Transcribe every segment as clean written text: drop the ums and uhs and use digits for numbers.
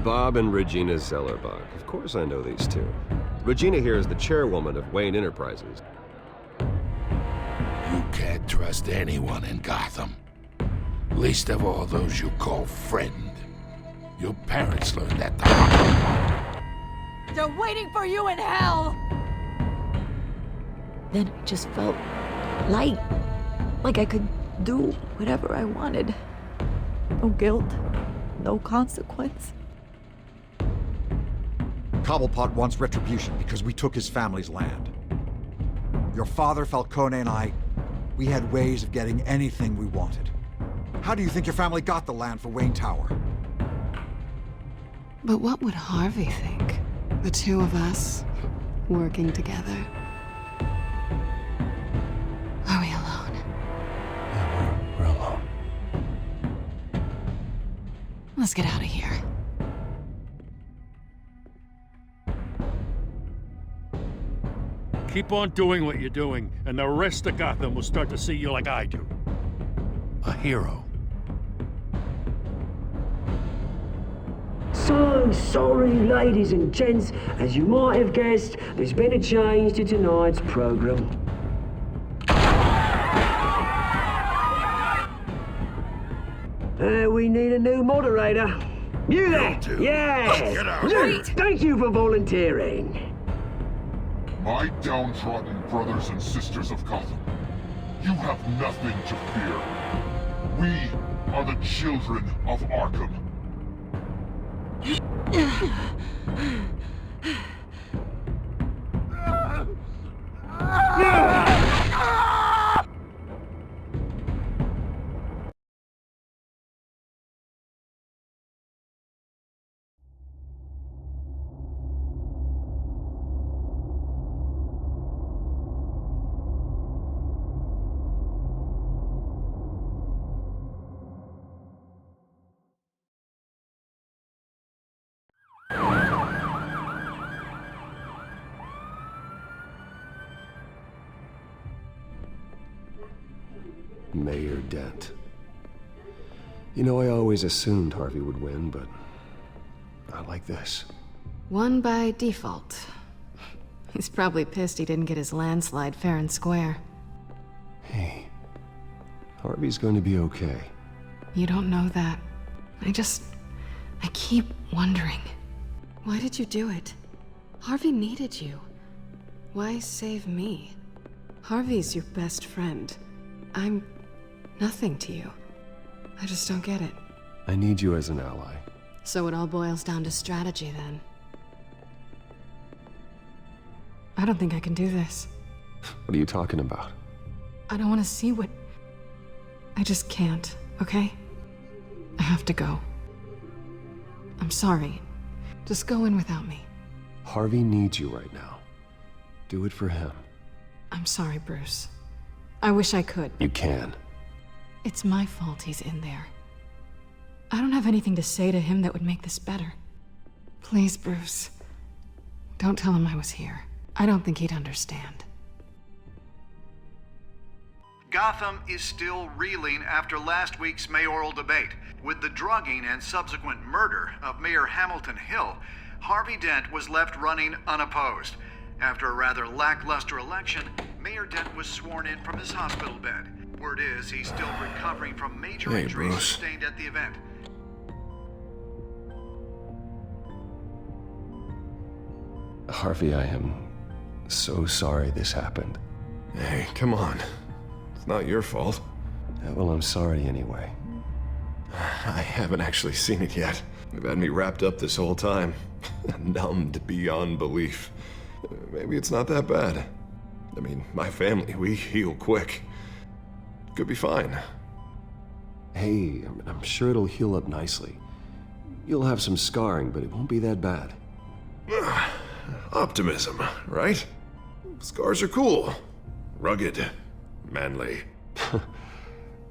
Bob and Regina Zellerbach. Of course I know these two. Regina here is the chairwoman of Wayne Enterprises. You can't trust anyone in Gotham. Least of all those you call friend. Your parents learned that the hard way. They're waiting for you in hell! Then I just felt light. Like I could do whatever I wanted. No guilt, no consequence. Cobblepot wants retribution because we took his family's land. Your father, Falcone, and I, we had ways of getting anything we wanted. How do you think your family got the land for Wayne Tower? But what would Harvey think? The two of us, working together. Are we alone? Yeah, we're alone. Let's get out of here. Keep on doing what you're doing, and the rest of Gotham will start to see you like I do. A hero. So sorry, ladies and gents. As you might have guessed, there's been a change to tonight's program. We need a new moderator. You there? Yes! Thank you for volunteering. My downtrodden brothers and sisters of Gotham, you have nothing to fear. We are the children of Arkham. Mayor Dent. You know, I always assumed Harvey would win, but not like this. Won by default. He's probably pissed he didn't get his landslide fair and square. Hey, Harvey's going to be okay. You don't know that. I keep wondering. Why did you do it? Harvey needed you. Why save me? Harvey's your best friend. I'm nothing to you. I just don't get it. I need you as an ally. So it all boils down to strategy, then. I don't think I can do this. What are you talking about? I don't want to see what... I just can't, okay? I have to go. I'm sorry. Just go in without me. Harvey needs you right now. Do it for him. I'm sorry, Bruce. I wish I could. You can. It's my fault he's in there. I don't have anything to say to him that would make this better. Please, Bruce. Don't tell him I was here. I don't think he'd understand. Gotham is still reeling after last week's mayoral debate. With the drugging and subsequent murder of Mayor Hamilton Hill, Harvey Dent was left running unopposed. After a rather lackluster election, Mayor Dent was sworn in from his hospital bed. Word is he's still recovering from major injuries sustained at the event. Harvey, I am so sorry this happened. Hey, come on. It's not your fault. Yeah, well, I'm sorry anyway. I haven't actually seen it yet. They've had me wrapped up this whole time. Numbed beyond belief. Maybe it's not that bad. I mean, my family, we heal quick. Could be fine. Hey, I'm sure it'll heal up nicely. You'll have some scarring, but it won't be that bad. Optimism, right? Scars are cool. Rugged. Manly.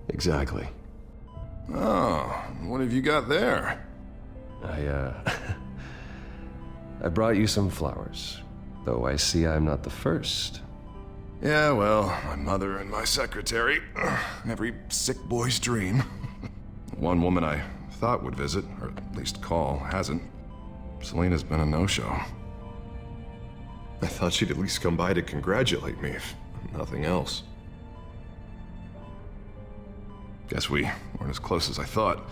Exactly. Oh, what have you got there? I brought you some flowers. Though I see I'm not the first. Yeah, well, my mother and my secretary. Every sick boy's dream. One woman I thought would visit, or at least call, hasn't. Selena's been a no-show. I thought she'd at least come by to congratulate me, if nothing else. Guess we weren't as close as I thought.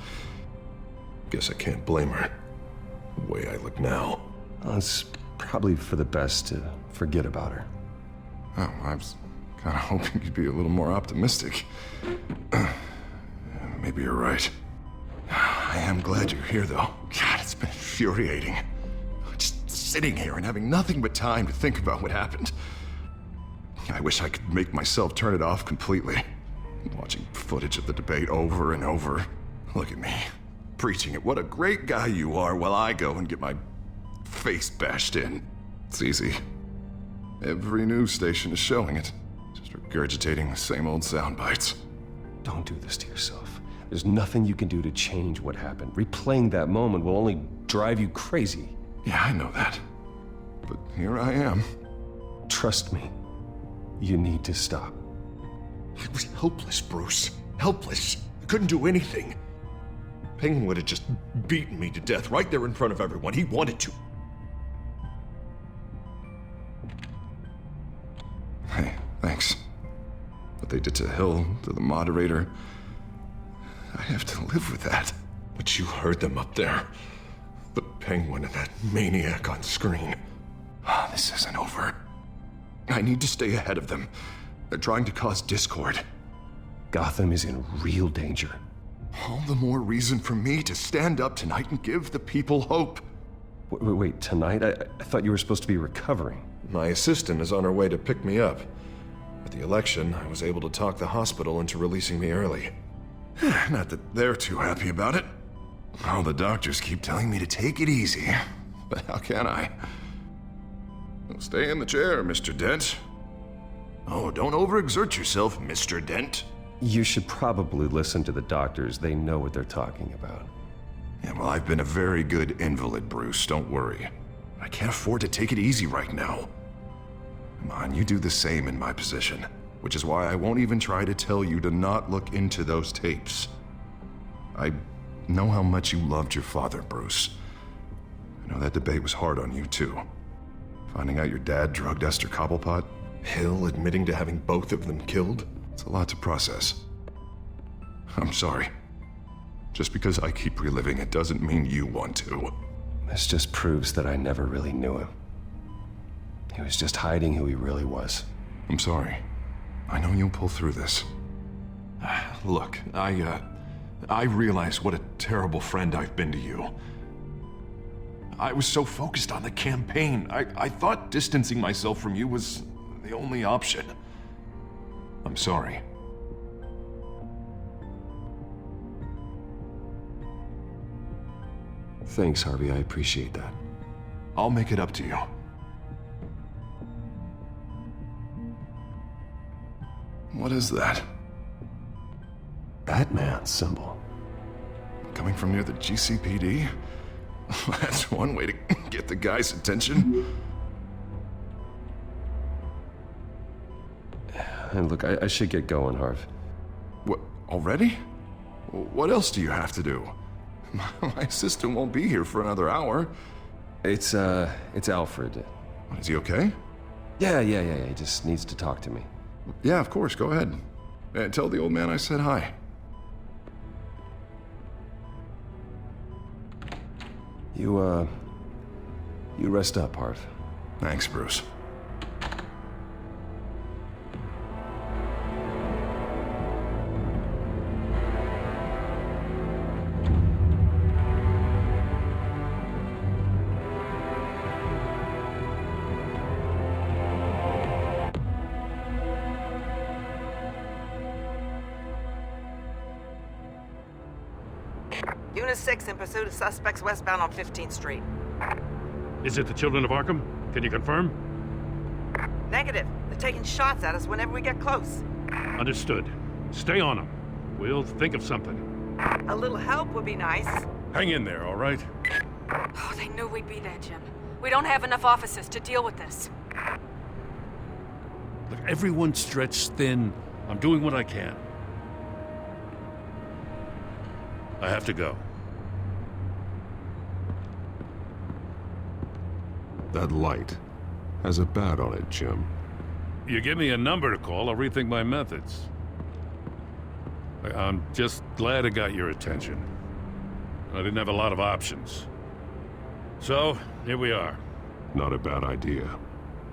Guess I can't blame her. The way I look now. Well, it's probably for the best to forget about her. Oh, I was kind of hoping you'd be a little more optimistic. Maybe you're right. I am glad you're here, though. God, it's been infuriating. Just sitting here and having nothing but time to think about what happened. I wish I could make myself turn it off completely. Watching footage of the debate over and over. Look at me, preaching it. What a great guy you are, while I go and get my face bashed in. It's easy. Every news station is showing it. Just regurgitating the same old sound bites. Don't do this to yourself. There's nothing you can do to change what happened. Replaying that moment will only drive you crazy. Yeah, I know that. But here I am. Trust me. You need to stop. I was helpless, Bruce. Helpless. I couldn't do anything. Penguin would have just beaten me to death right there in front of everyone. He wanted to. Hey, thanks. What they did to Hill, to the moderator, I have to live with that. But you heard them up there. The Penguin and that maniac on screen. This isn't over. I need to stay ahead of them. They're trying to cause discord. Gotham is in real danger. All the more reason for me to stand up tonight and give the people hope. Wait, tonight? I thought you were supposed to be recovering. My assistant is on her way to pick me up. At the election, I was able to talk the hospital into releasing me early. Not that they're too happy about it. All the doctors keep telling me to take it easy. But how can I? Stay in the chair, Mr. Dent. Oh, don't overexert yourself, Mr. Dent. You should probably listen to the doctors. They know what they're talking about. Yeah, well, I've been a very good invalid, Bruce. Don't worry. I can't afford to take it easy right now. Come on, you do the same in my position. Which is why I won't even try to tell you to not look into those tapes. I know how much you loved your father, Bruce. I know that debate was hard on you, too. Finding out your dad drugged Esther Cobblepot, Hill admitting to having both of them killed, it's a lot to process. I'm sorry. Just because I keep reliving it doesn't mean you want to. This just proves that I never really knew him. He was just hiding who he really was. I'm sorry. I know you'll pull through this. Look, I realize what a terrible friend I've been to you. I was so focused on the campaign. I thought distancing myself from you was the only option. I'm sorry. Thanks, Harvey. I appreciate that. I'll make it up to you. What is that? Batman symbol. Coming from near the GCPD? That's one way to get the guy's attention. And look, I should get going, Harv. What, already? What else do you have to do? My assistant won't be here for another hour. It's Alfred. Is he okay? Yeah. He just needs to talk to me. Yeah, of course. Go ahead. Tell the old man I said hi. You rest up, Harv. Thanks, Bruce. Unit 6 in pursuit of suspects westbound on 15th Street. Is it the Children of Arkham? Can you confirm? Negative. They're taking shots at us whenever we get close. Understood. Stay on them. We'll think of something. A little help would be nice. Hang in there, all right? Oh, they knew we'd be there, Jim. We don't have enough officers to deal with this. Look, everyone's stretched thin. I'm doing what I can. I have to go. That light has a bat on it, Jim. You give me a number to call, I'll rethink my methods. I'm just glad it got your attention. I didn't have a lot of options. So, here we are. Not a bad idea.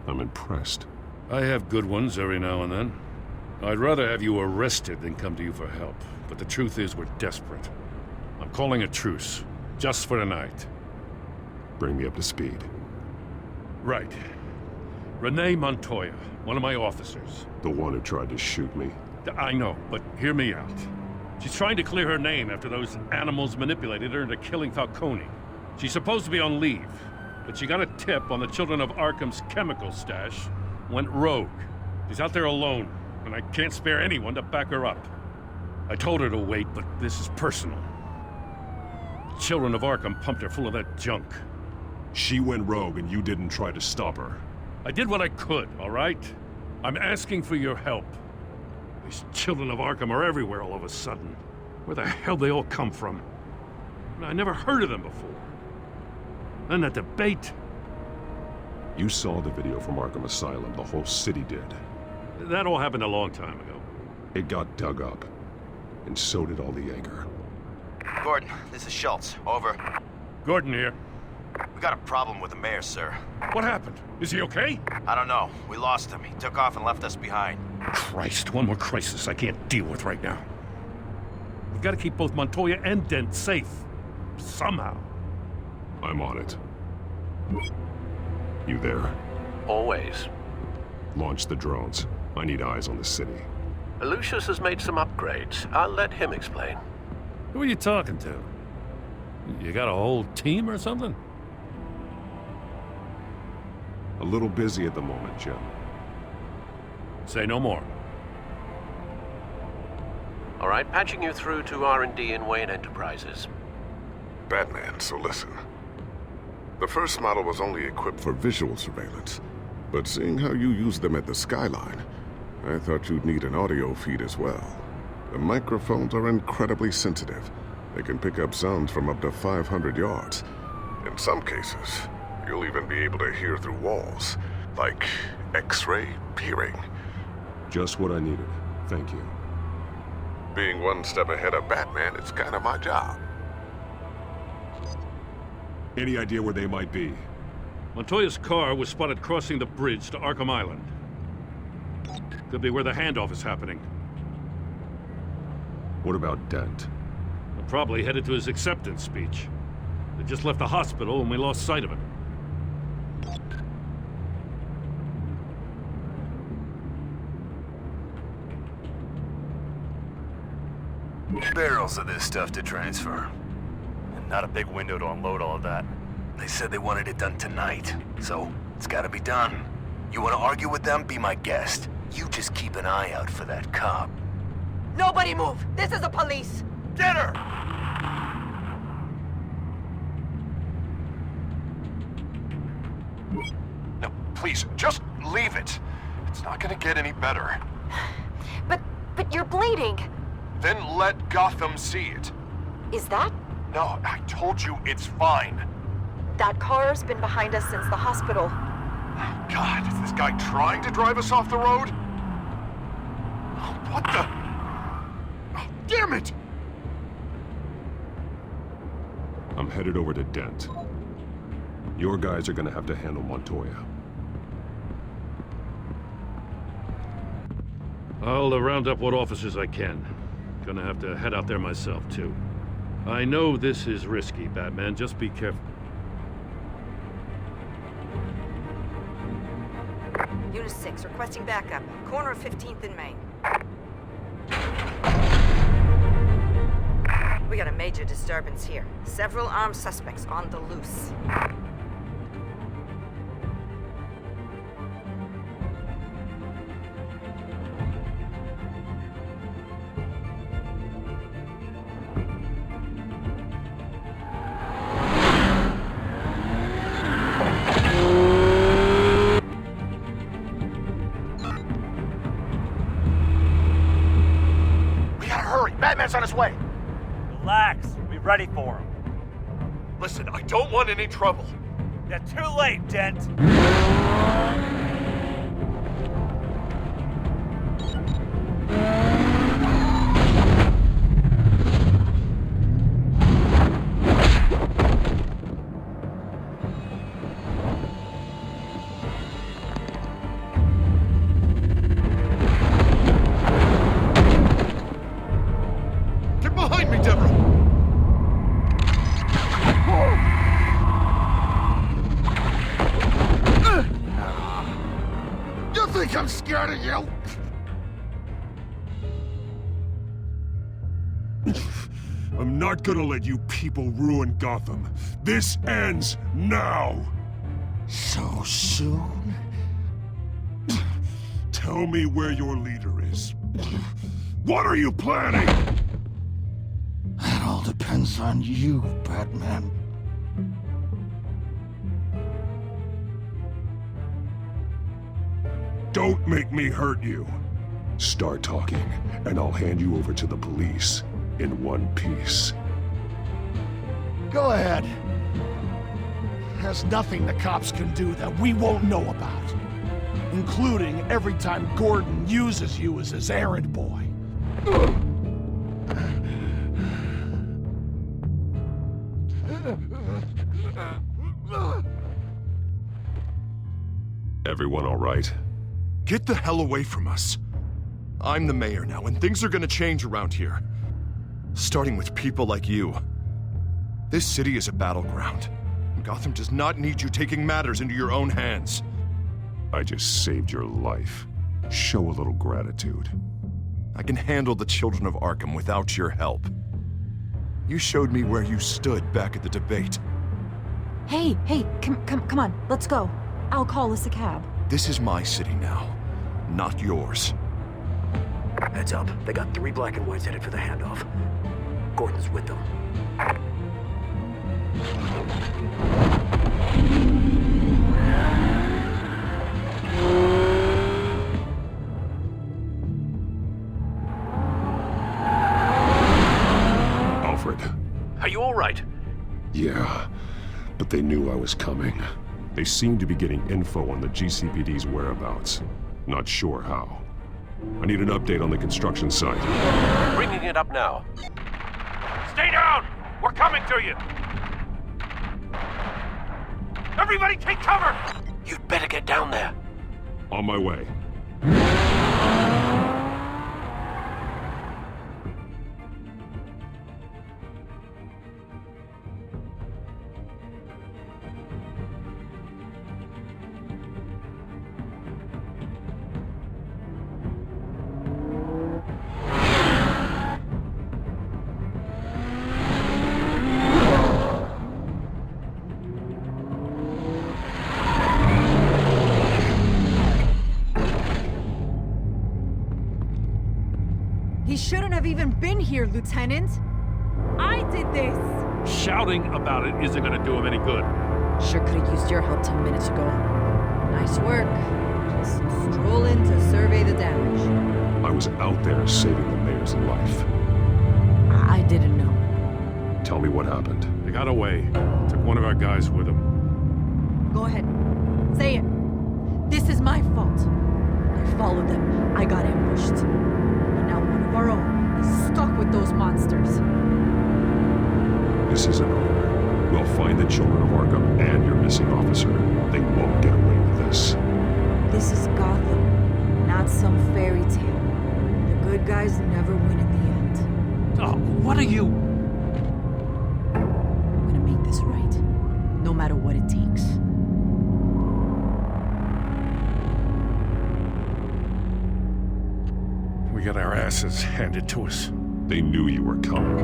I'm impressed. I have good ones every now and then. I'd rather have you arrested than come to you for help. But the truth is, we're desperate. I'm calling a truce, just for tonight. Bring me up to speed. Right. Renee Montoya, one of my officers. The one who tried to shoot me. I know, but hear me out. She's trying to clear her name after those animals manipulated her into killing Falcone. She's supposed to be on leave, but she got a tip on the Children of Arkham's chemical stash, went rogue. She's out there alone, and I can't spare anyone to back her up. I told her to wait, but this is personal. The Children of Arkham pumped her full of that junk. She went rogue and you didn't try to stop her. I did what I could, all right? I'm asking for your help. These Children of Arkham are everywhere all of a sudden. Where the hell they all come from? I never heard of them before. And that debate. You saw the video from Arkham Asylum. The whole city did. That all happened a long time ago. It got dug up. And so did all the Jaeger. Gordon, this is Schultz. Over. Gordon here. We got a problem with the mayor, sir. What happened? Is he okay? I don't know. We lost him. He took off and left us behind. Christ, one more crisis I can't deal with right now. We've got to keep both Montoya and Dent safe. Somehow. I'm on it. You there? Always. Launch the drones. I need eyes on the city. Lucius has made some upgrades. I'll let him explain. Who are you talking to? You got a whole team or something? A little busy at the moment, Jim. Say no more. All right, patching you through to R&D in Wayne Enterprises. Batman, so listen. The first model was only equipped for visual surveillance, but seeing how you use them at the Skyline, I thought you'd need an audio feed as well. The microphones are incredibly sensitive. They can pick up sounds from up to 500 yards. In some cases, you'll even be able to hear through walls, like X-ray hearing. Just what I needed. Thank you. Being one step ahead of Batman is kind of my job. Any idea where they might be? Montoya's car was spotted crossing the bridge to Arkham Island. Could be where the handoff is happening. What about Dent? They're probably headed to his acceptance speech. They just left the hospital and we lost sight of him. Barrels of this stuff to transfer. And not a big window to unload all of that. They said they wanted it done tonight, so it's gotta be done. You wanna argue with them? Be my guest. You just keep an eye out for that cop. Nobody move! This is the police! Get her! No, please, just leave it. It's not gonna get any better. But you're bleeding. Then let Gotham see it. Is that? No, I told you it's fine. That car's been behind us since the hospital. God, is this guy trying to drive us off the road? What the? Oh, damn it! I'm headed over to Dent. Your guys are gonna have to handle Montoya. I'll round up what officers I can. Gonna have to head out there myself, too. I know this is risky, Batman. Just be careful. Unit 6, requesting backup. Corner of 15th and Main. We got a major disturbance here. Several armed suspects on the loose. Batman's on his way. Relax. Be ready for him. Listen, I don't want any trouble. You're too late, Dent. Get behind me, Deborah! You think I'm scared of you? I'm not gonna let you people ruin Gotham. This ends now! So soon? Tell me where your leader is. What are you planning? That all depends on you, Batman. Don't make me hurt you. Start talking, and I'll hand you over to the police in one piece. Go ahead. There's nothing the cops can do that we won't know about. Including every time Gordon uses you as his errand boy. Everyone all right? Get the hell away from us. I'm the mayor now, and things are gonna change around here. Starting with people like you. This city is a battleground. Gotham does not need you taking matters into your own hands. I just saved your life. Show a little gratitude. I can handle the children of Arkham without your help. You showed me where you stood back at the debate. Hey, come on, let's go. I'll call us a cab. This is my city now, not yours. Heads up. They got 3 black and whites headed for the handoff. Gordon's with them. Alfred. Are you all right? Yeah, but they knew I was coming. They seem to be getting info on the GCPD's whereabouts. Not sure how. I need an update on the construction site. Bringing it up now. Stay down! We're coming to you! Everybody take cover! You'd better get down there. On my way. He shouldn't have even been here, Lieutenant. I did this! Shouting about it isn't gonna do him any good. Sure could have used your help 10 minutes ago. Nice work. Just stroll in to survey the damage. I was out there saving the mayor's life. I didn't know. Tell me what happened. They got away. Took one of our guys with them. Go ahead. Say it. This is my fault. I followed them. I got ambushed. And now one of our own is stuck with those monsters. This isn't over. We'll find the children of Arkham and your missing officer. They won't get away with this. This is Gotham, not some fairy tale. The good guys never win in the end. Oh, what are you? I'm gonna make this right, no matter what it takes. We got our asses handed to us. They knew you were coming.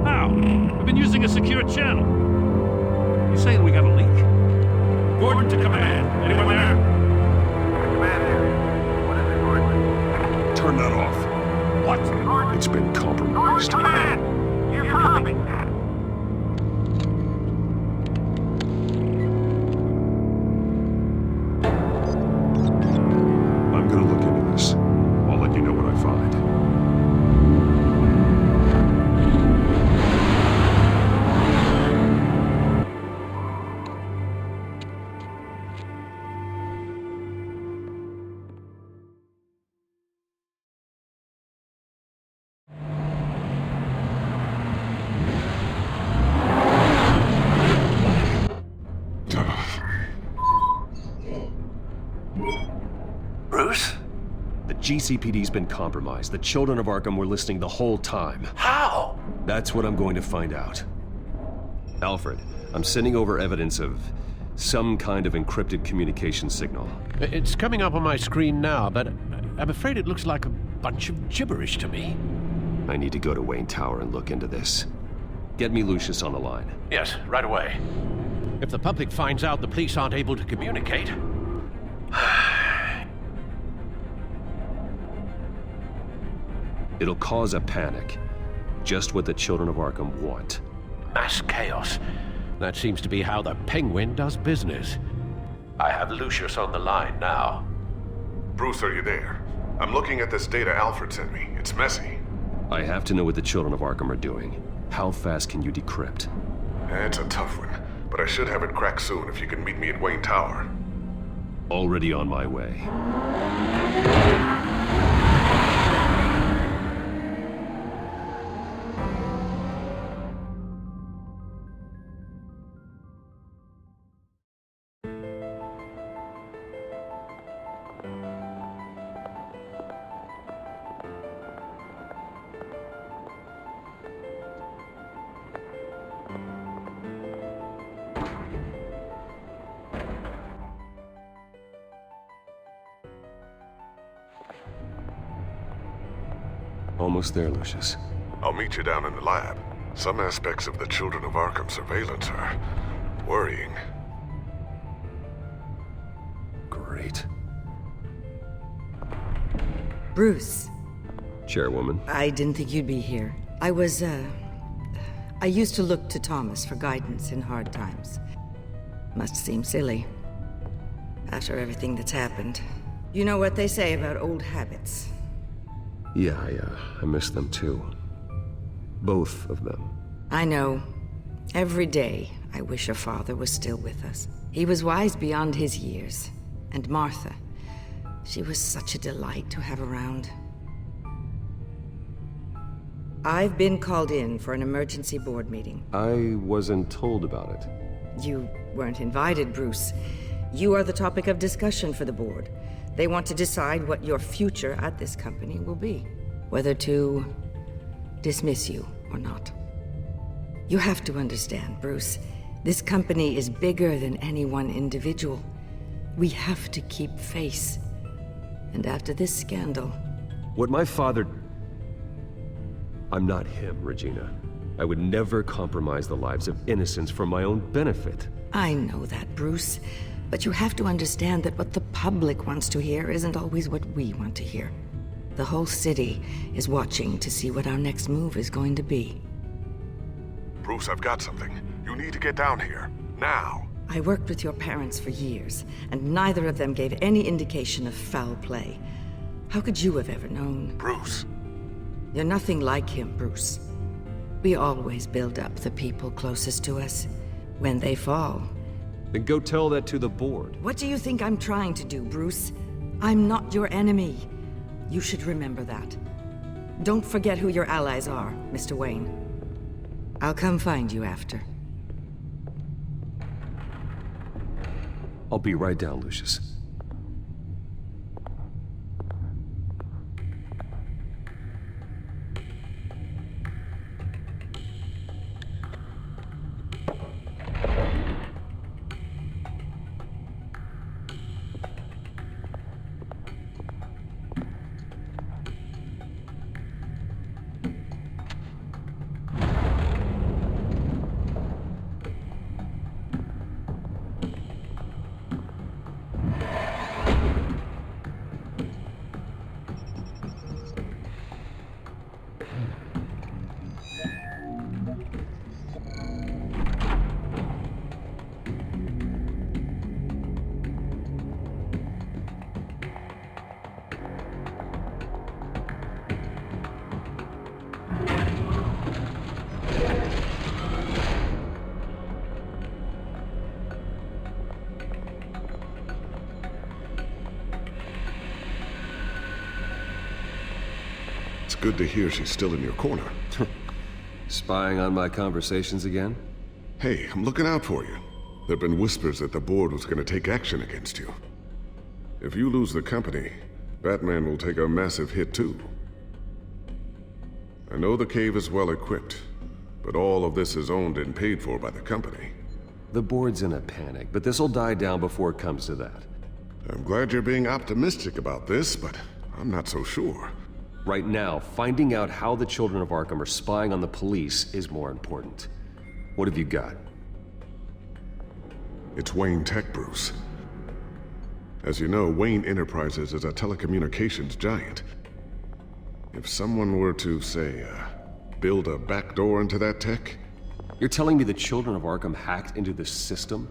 How? We've been using a secure channel. You saying we got a leak? Gordon to command. Anyone there? Command here. What is it, Gordon? Turn that off. What? It's been compromised. Command! You're coming! I'm gonna look into this. I'll let you know what I find. GCPD's been compromised. The children of Arkham were listening the whole time. How? That's what I'm going to find out. Alfred, I'm sending over evidence of some kind of encrypted communication signal. It's coming up on my screen now, but I'm afraid it looks like a bunch of gibberish to me. I need to go to Wayne Tower and look into this. Get me Lucius on the line. Yes, right away. If the public finds out the police aren't able to communicate... It'll cause a panic. Just what the children of Arkham want. Mass chaos. That seems to be how the Penguin does business. I have Lucius on the line now. Bruce, are you there? I'm looking at this data Alfred sent me. It's messy. I have to know what the children of Arkham are doing. How fast can you decrypt? It's a tough one, but I should have it cracked soon if you can meet me at Wayne Tower. Already on my way. Almost there, Lucius. I'll meet you down in the lab. Some aspects of the Children of Arkham surveillance are worrying. Great. Bruce. Chairwoman. I didn't think you'd be here. I used to look to Thomas for guidance in hard times. Must seem silly. After everything that's happened. You know what they say about old habits. Yeah, I miss them too. Both of them. I know. Every day, I wish your father was still with us. He was wise beyond his years. And Martha, she was such a delight to have around. I've been called in for an emergency board meeting. I wasn't told about it. You weren't invited, Bruce. You are the topic of discussion for the board. They want to decide what your future at this company will be. Whether to dismiss you or not. You have to understand, Bruce. This company is bigger than any one individual. We have to keep face. And after this scandal... What my father... I'm not him, Regina. I would never compromise the lives of innocents for my own benefit. I know that, Bruce. But you have to understand that what the public wants to hear isn't always what we want to hear. The whole city is watching to see what our next move is going to be. Bruce, I've got something. You need to get down here. Now. I worked with your parents for years, and neither of them gave any indication of foul play. How could you have ever known? Bruce. You're nothing like him, Bruce. We always build up the people closest to us. When they fall... Then go tell that to the board. What do you think I'm trying to do, Bruce? I'm not your enemy. You should remember that. Don't forget who your allies are, Mr. Wayne. I'll come find you after. I'll be right down, Lucius. It's good to hear she's still in your corner. Spying on my conversations again? Hey, I'm looking out for you. There've been whispers that the board was going to take action against you. If you lose the company, Batman will take a massive hit too. I know the cave is well equipped, but all of this is owned and paid for by the company. The board's in a panic, but this'll die down before it comes to that. I'm glad you're being optimistic about this, but I'm not so sure. Right now, finding out how the Children of Arkham are spying on the police is more important. What have you got? It's Wayne Tech, Bruce. As you know, Wayne Enterprises is a telecommunications giant. If someone were to, say, build a backdoor into that tech... You're telling me the Children of Arkham hacked into this system?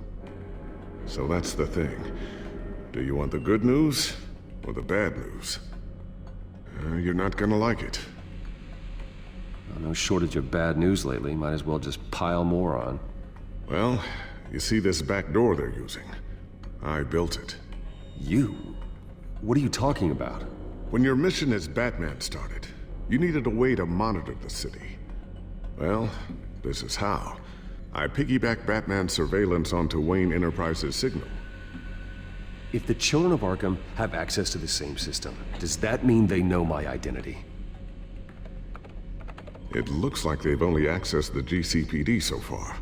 So that's the thing. Do you want the good news or the bad news? You're not gonna like it. No shortage of bad news lately. Might as well just pile more on. Well, you see this back door they're using? I built it. You? What are you talking about? When your mission as Batman started, you needed a way to monitor the city. Well, this is how. I piggybacked Batman's surveillance onto Wayne Enterprises' signal. If the Children of Arkham have access to the same system, does that mean they know my identity? It looks like they've only accessed the GCPD so far.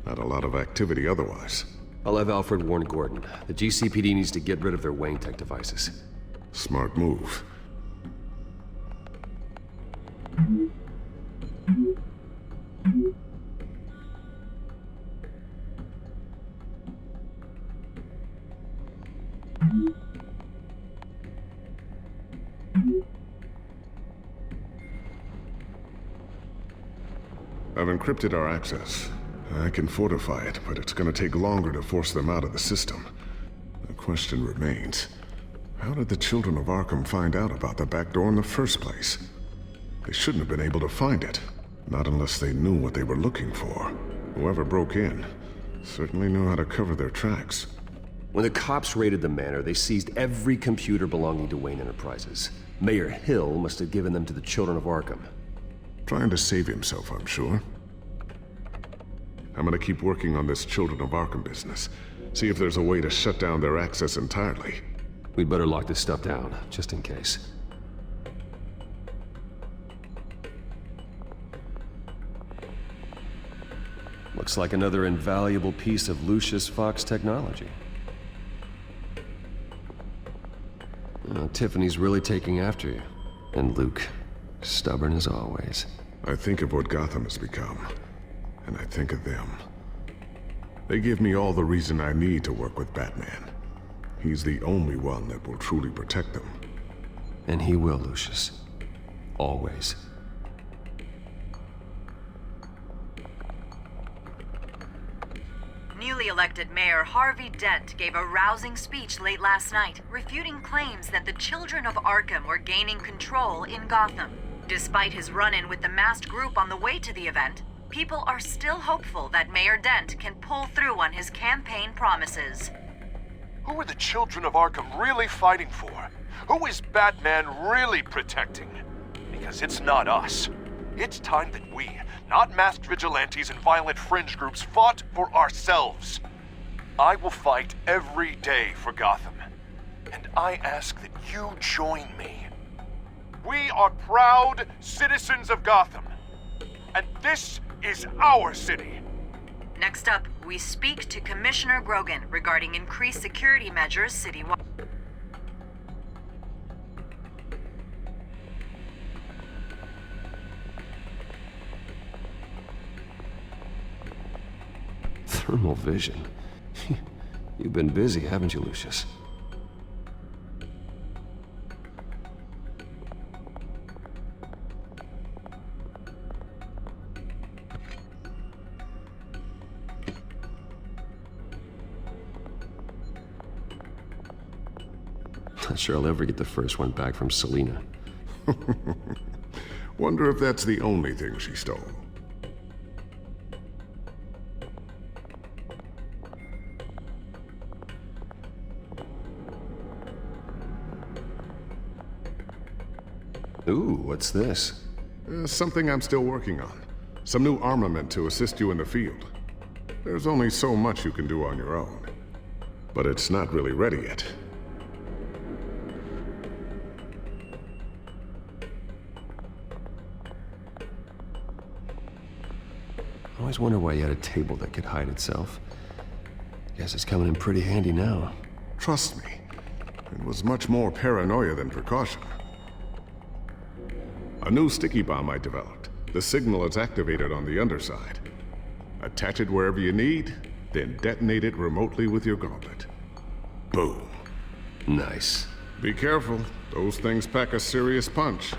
Not a lot of activity otherwise. I'll have Alfred warn Gordon. The GCPD needs to get rid of their Wayne Tech devices. Smart move. I've encrypted our access. I can fortify it, but it's gonna take longer to force them out of the system. The question remains, how did the Children of Arkham find out about the back door in the first place? They shouldn't have been able to find it. Not unless they knew what they were looking for. Whoever broke in certainly knew how to cover their tracks. When the cops raided the manor, they seized every computer belonging to Wayne Enterprises. Mayor Hill must have given them to the Children of Arkham. Trying to save himself, I'm sure. I'm gonna keep working on this Children of Arkham business. See if there's a way to shut down their access entirely. We'd better lock this stuff down, just in case. Looks like another invaluable piece of Lucius Fox technology. Tiffany's really taking after you. And Luke, stubborn as always. I think of what Gotham has become, and I think of them. They give me all the reason I need to work with Batman. He's the only one that will truly protect them. And he will, Lucius. Always. Newly elected Mayor Harvey Dent gave a rousing speech late last night, refuting claims that the Children of Arkham were gaining control in Gotham. Despite his run-in with the masked group on the way to the event, people are still hopeful that Mayor Dent can pull through on his campaign promises. Who are the Children of Arkham really fighting for? Who is Batman really protecting? Because it's not us. It's time that we, not masked vigilantes and violent fringe groups, fought for ourselves. I will fight every day for Gotham. And I ask that you join me. We are proud citizens of Gotham. And this is our city. Next up, we speak to Commissioner Grogan regarding increased security measures citywide. Thermal vision. You've been busy, haven't you, Lucius? Not sure I'll ever get the first one back from Selina. Wonder if that's the only thing she stole. Ooh, what's this? Something I'm still working on. Some new armament to assist you in the field. There's only so much you can do on your own. But it's not really ready yet. I always wonder why you had a table that could hide itself. Guess it's coming in pretty handy now. Trust me, it was much more paranoia than precaution. A new sticky bomb I developed. The signal is activated on the underside. Attach it wherever you need, then detonate it remotely with your gauntlet. Boom. Nice. Be careful. Those things pack a serious punch.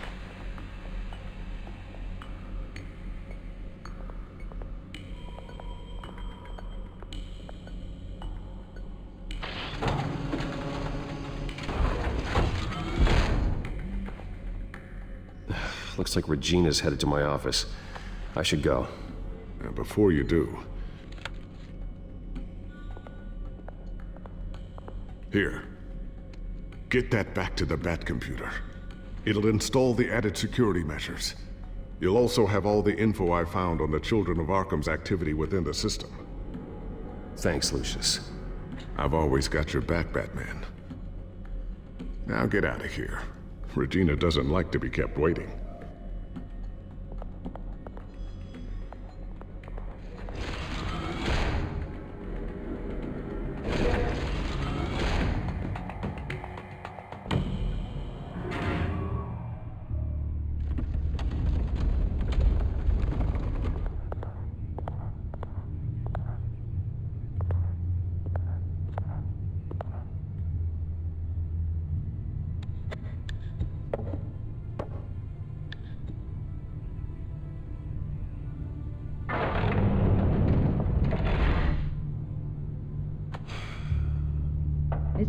Looks like Regina's headed to my office. I should go. And before you do... Here. Get that back to the Bat computer. It'll install the added security measures. You'll also have all the info I found on the Children of Arkham's activity within the system. Thanks, Lucius. I've always got your back, Batman. Now get out of here. Regina doesn't like to be kept waiting.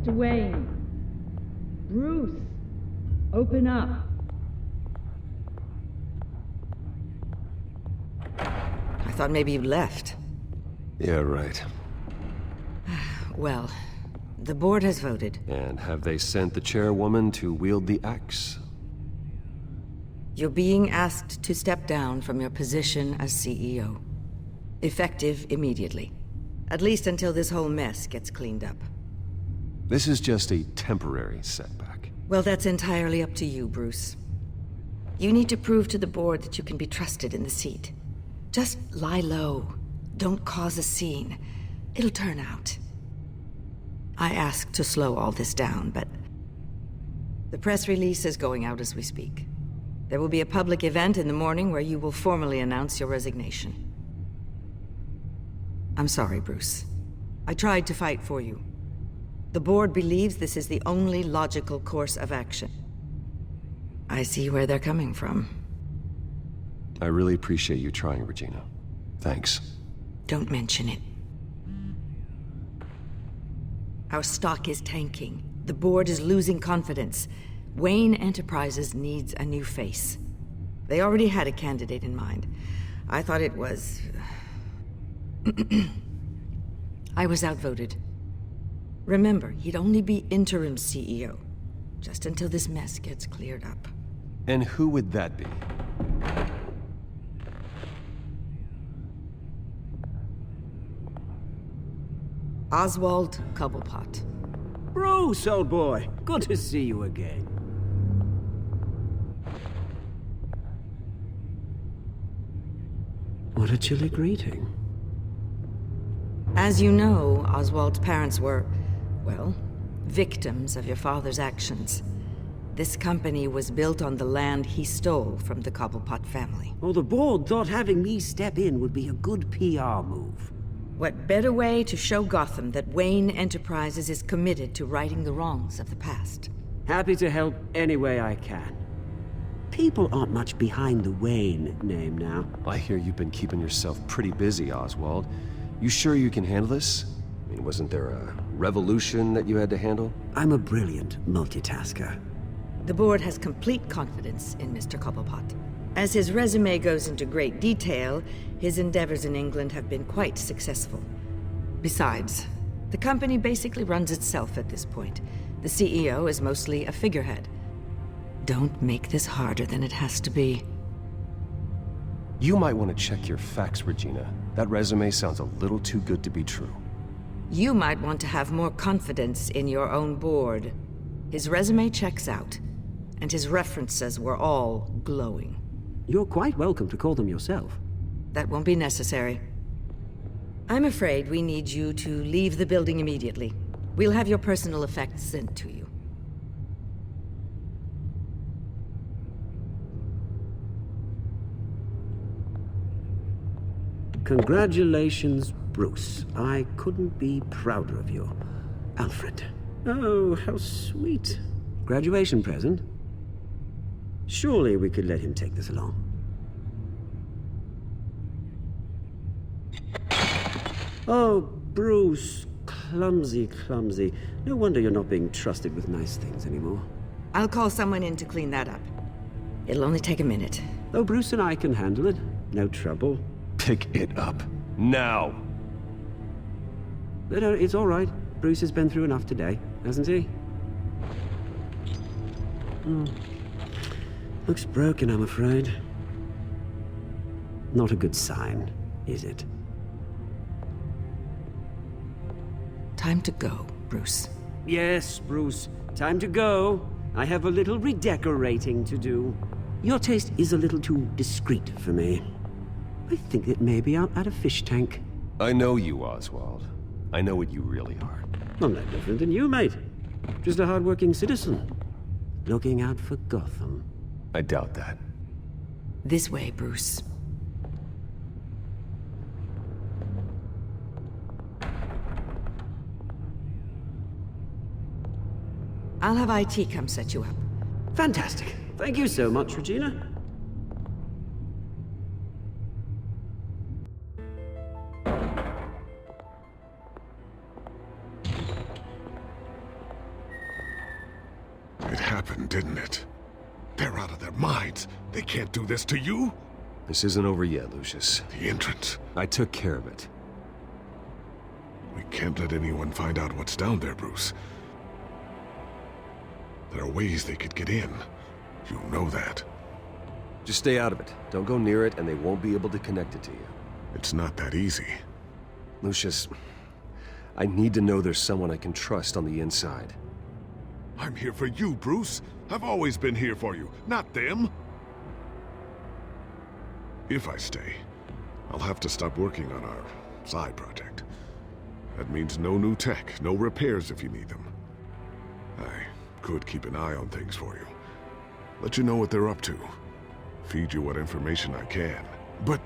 Mr. Wayne. Bruce. Open up. I thought maybe you left. Yeah, right. Well, the board has voted. And have they sent the chairwoman to wield the axe? You're being asked to step down from your position as CEO. Effective immediately. At least until this whole mess gets cleaned up. This is just a temporary setback. Well, that's entirely up to you, Bruce. You need to prove to the board that you can be trusted in the seat. Just lie low. Don't cause a scene. It'll turn out. I asked to slow all this down, but... the press release is going out as we speak. There will be a public event in the morning where you will formally announce your resignation. I'm sorry, Bruce. I tried to fight for you. The board believes this is the only logical course of action. I see where they're coming from. I really appreciate you trying, Regina. Thanks. Don't mention it. Our stock is tanking. The board is losing confidence. Wayne Enterprises needs a new face. They already had a candidate in mind. I thought it was... I was outvoted. Remember, he'd only be interim CEO, just until this mess gets cleared up. And who would that be? Oswald Cobblepot. Bruce, old boy. Good to see you again. What a chilly greeting. As you know, Oswald's parents were, well, victims of your father's actions. This company was built on the land he stole from the Cobblepot family. Well, the board thought having me step in would be a good PR move. What better way to show Gotham that Wayne Enterprises is committed to righting the wrongs of the past? Happy to help any way I can. People aren't much behind the Wayne name now. I hear you've been keeping yourself pretty busy, Oswald. You sure you can handle this? I mean, wasn't there a revolution that you had to handle? I'm a brilliant multitasker. The board has complete confidence in Mr. Cobblepot. As his resume goes into great detail, his endeavors in England have been quite successful. Besides, the company basically runs itself at this point. The CEO is mostly a figurehead. Don't make this harder than it has to be. You might want to check your facts, Regina. That resume sounds a little too good to be true. You might want to have more confidence in your own board. His resume checks out, and his references were all glowing. You're quite welcome to call them yourself. That won't be necessary. I'm afraid we need you to leave the building immediately. We'll have your personal effects sent to you. Congratulations, Bruce. I couldn't be prouder of you. Alfred. Oh, how sweet. Graduation present? Surely we could let him take this along. Oh, Bruce. Clumsy, clumsy. No wonder you're not being trusted with nice things anymore. I'll call someone in to clean that up. It'll only take a minute. Oh, Bruce and I can handle it. No trouble. Pick it up. Now! No, it's all right. Bruce has been through enough today, hasn't he? Looks broken, I'm afraid. Not a good sign, is it? Time to go, Bruce. Yes, Bruce. Time to go. I have a little redecorating to do. Your taste is a little too discreet for me. I think that maybe I'm at a fish tank. I know you, Oswald. I know what you really are. I'm no different than you, mate. Just a hard-working citizen. Looking out for Gotham. I doubt that. This way, Bruce. I'll have IT come set you up. Fantastic. Thank you so much, Regina. It happened, didn't it? They're out of their minds. They can't do this to you? This isn't over yet, Lucius. The entrance. I took care of it. We can't let anyone find out what's down there, Bruce. There are ways they could get in. You know that. Just stay out of it. Don't go near it, and they won't be able to connect it to you. It's not that easy. Lucius, I need to know there's someone I can trust on the inside. I'm here for you, Bruce. I've always been here for you, not them. If I stay, I'll have to stop working on our side project. That means no new tech, no repairs if you need them. I could keep an eye on things for you. Let you know what they're up to. Feed you what information I can. But...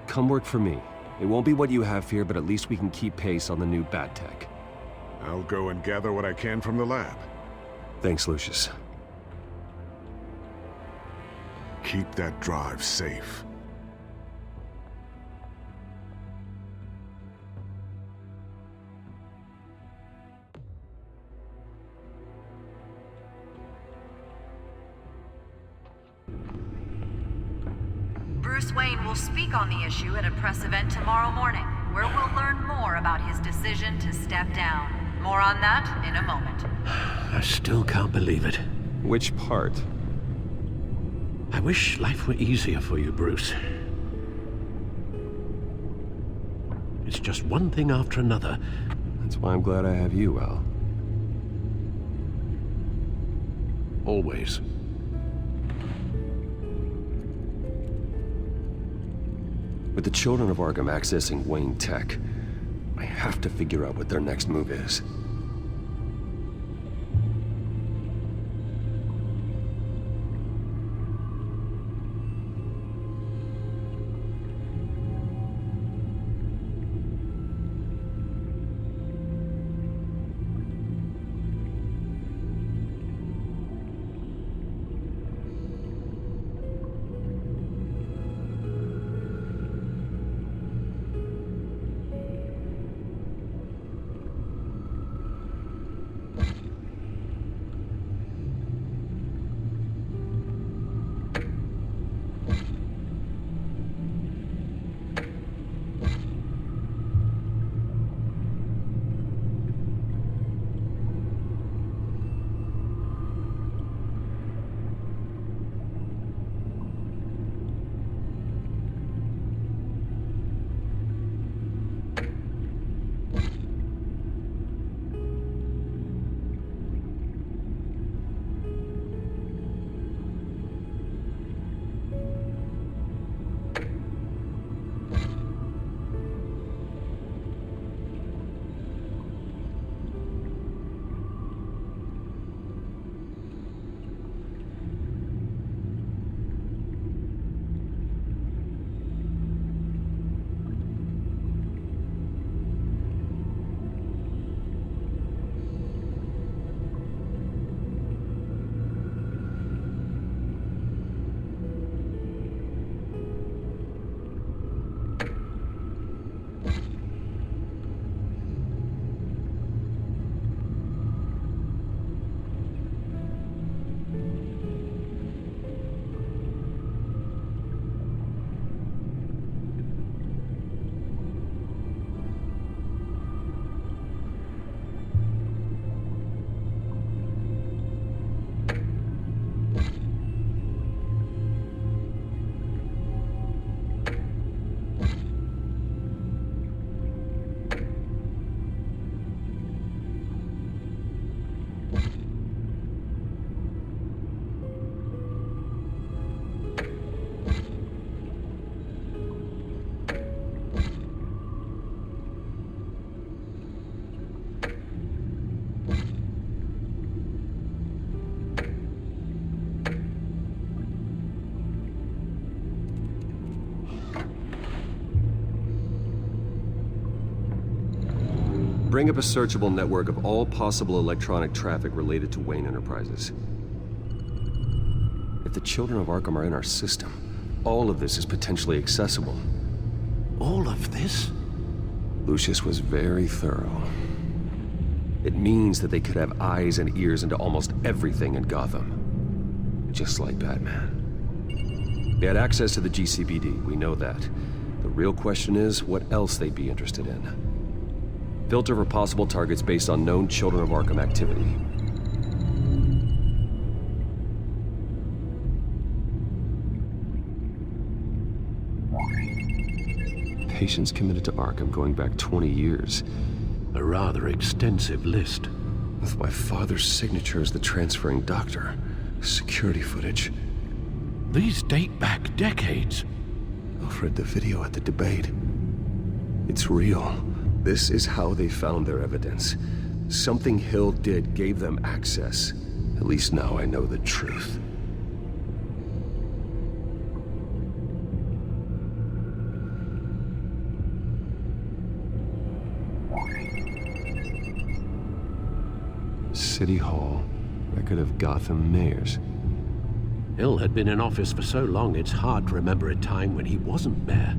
come work for me. It won't be what you have here, but at least we can keep pace on the new bat tech. I'll go and gather what I can from the lab. Thanks, Lucius. Keep that drive safe. Bruce Wayne will speak on the issue at a press event tomorrow morning, where we'll learn more about his decision to step down. More on that in a moment. I still can't believe it. Which part? I wish life were easier for you, Bruce. It's just one thing after another. That's why I'm glad I have you, Al. Always. With the children of Arkham accessing Wayne Tech, I have to figure out what their next move is. Bring up a searchable network of all possible electronic traffic related to Wayne Enterprises. If the children of Arkham are in our system, all of this is potentially accessible. All of this? Lucius was very thorough. It means that they could have eyes and ears into almost everything in Gotham. Just like Batman. They had access to the GCPD, we know that. The real question is, what else they'd be interested in. Filter for possible targets based on known Children of Arkham activity. Patients committed to Arkham going back 20 years. A rather extensive list. With my father's signature as the transferring doctor. Security footage. These date back decades. Alfred, the video at the debate. It's real. This is how they found their evidence. Something Hill did gave them access. At least now I know the truth. City Hall. Record of Gotham mayors. Hill had been in office for so long, it's hard to remember a time when he wasn't mayor.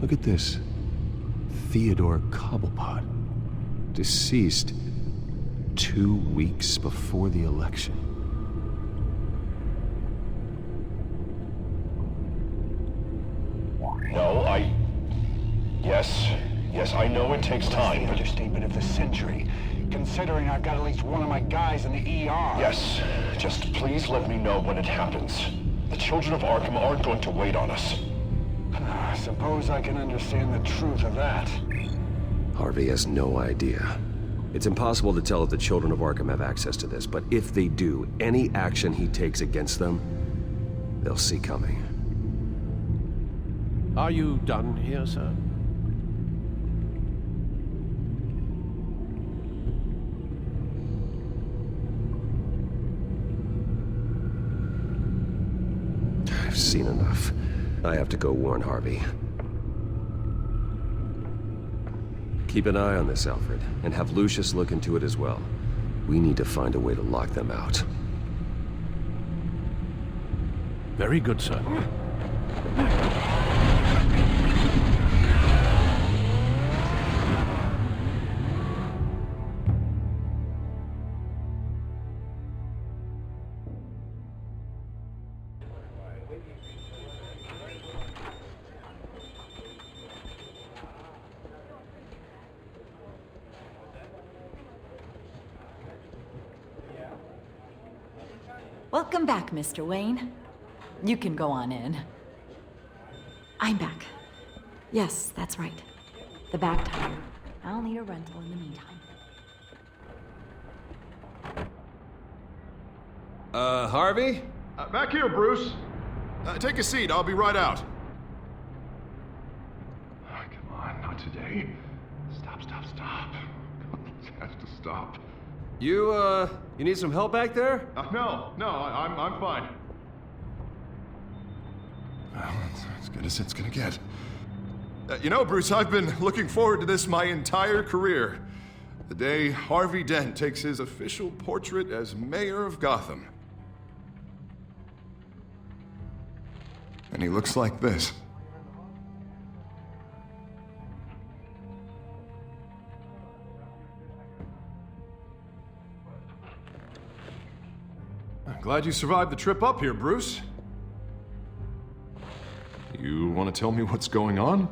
Look at this. Theodore Cobblepot. Deceased 2 weeks before the election. No, Yes, I know it takes time, but... Understatement of the century, considering I've got at least one of my guys in the ER. Yes, just please let me know when it happens. The children of Arkham aren't going to wait on us. I suppose I can understand the truth of that. Harvey has no idea. It's impossible to tell if the children of Arkham have access to this, but if they do, any action he takes against them, they'll see coming. Are you done here, sir? I've seen enough. I have to go warn Harvey. Keep an eye on this, Alfred, and have Lucius look into it as well. We need to find a way to lock them out. Very good, sir. Welcome back, Mr. Wayne. You can go on in. I'm back. Yes, that's right. The back tire. I'll need a rental in the meantime. Harvey? Back here, Bruce. Take a seat. I'll be right out. Oh, come on, not today. Stop. It has to stop. You need some help back there? No, I'm fine. Well, it's as good as it's gonna get. You know, Bruce, I've been looking forward to this my entire career. The day Harvey Dent takes his official portrait as mayor of Gotham. And he looks like this. I'm glad you survived the trip up here, Bruce. You want to tell me what's going on?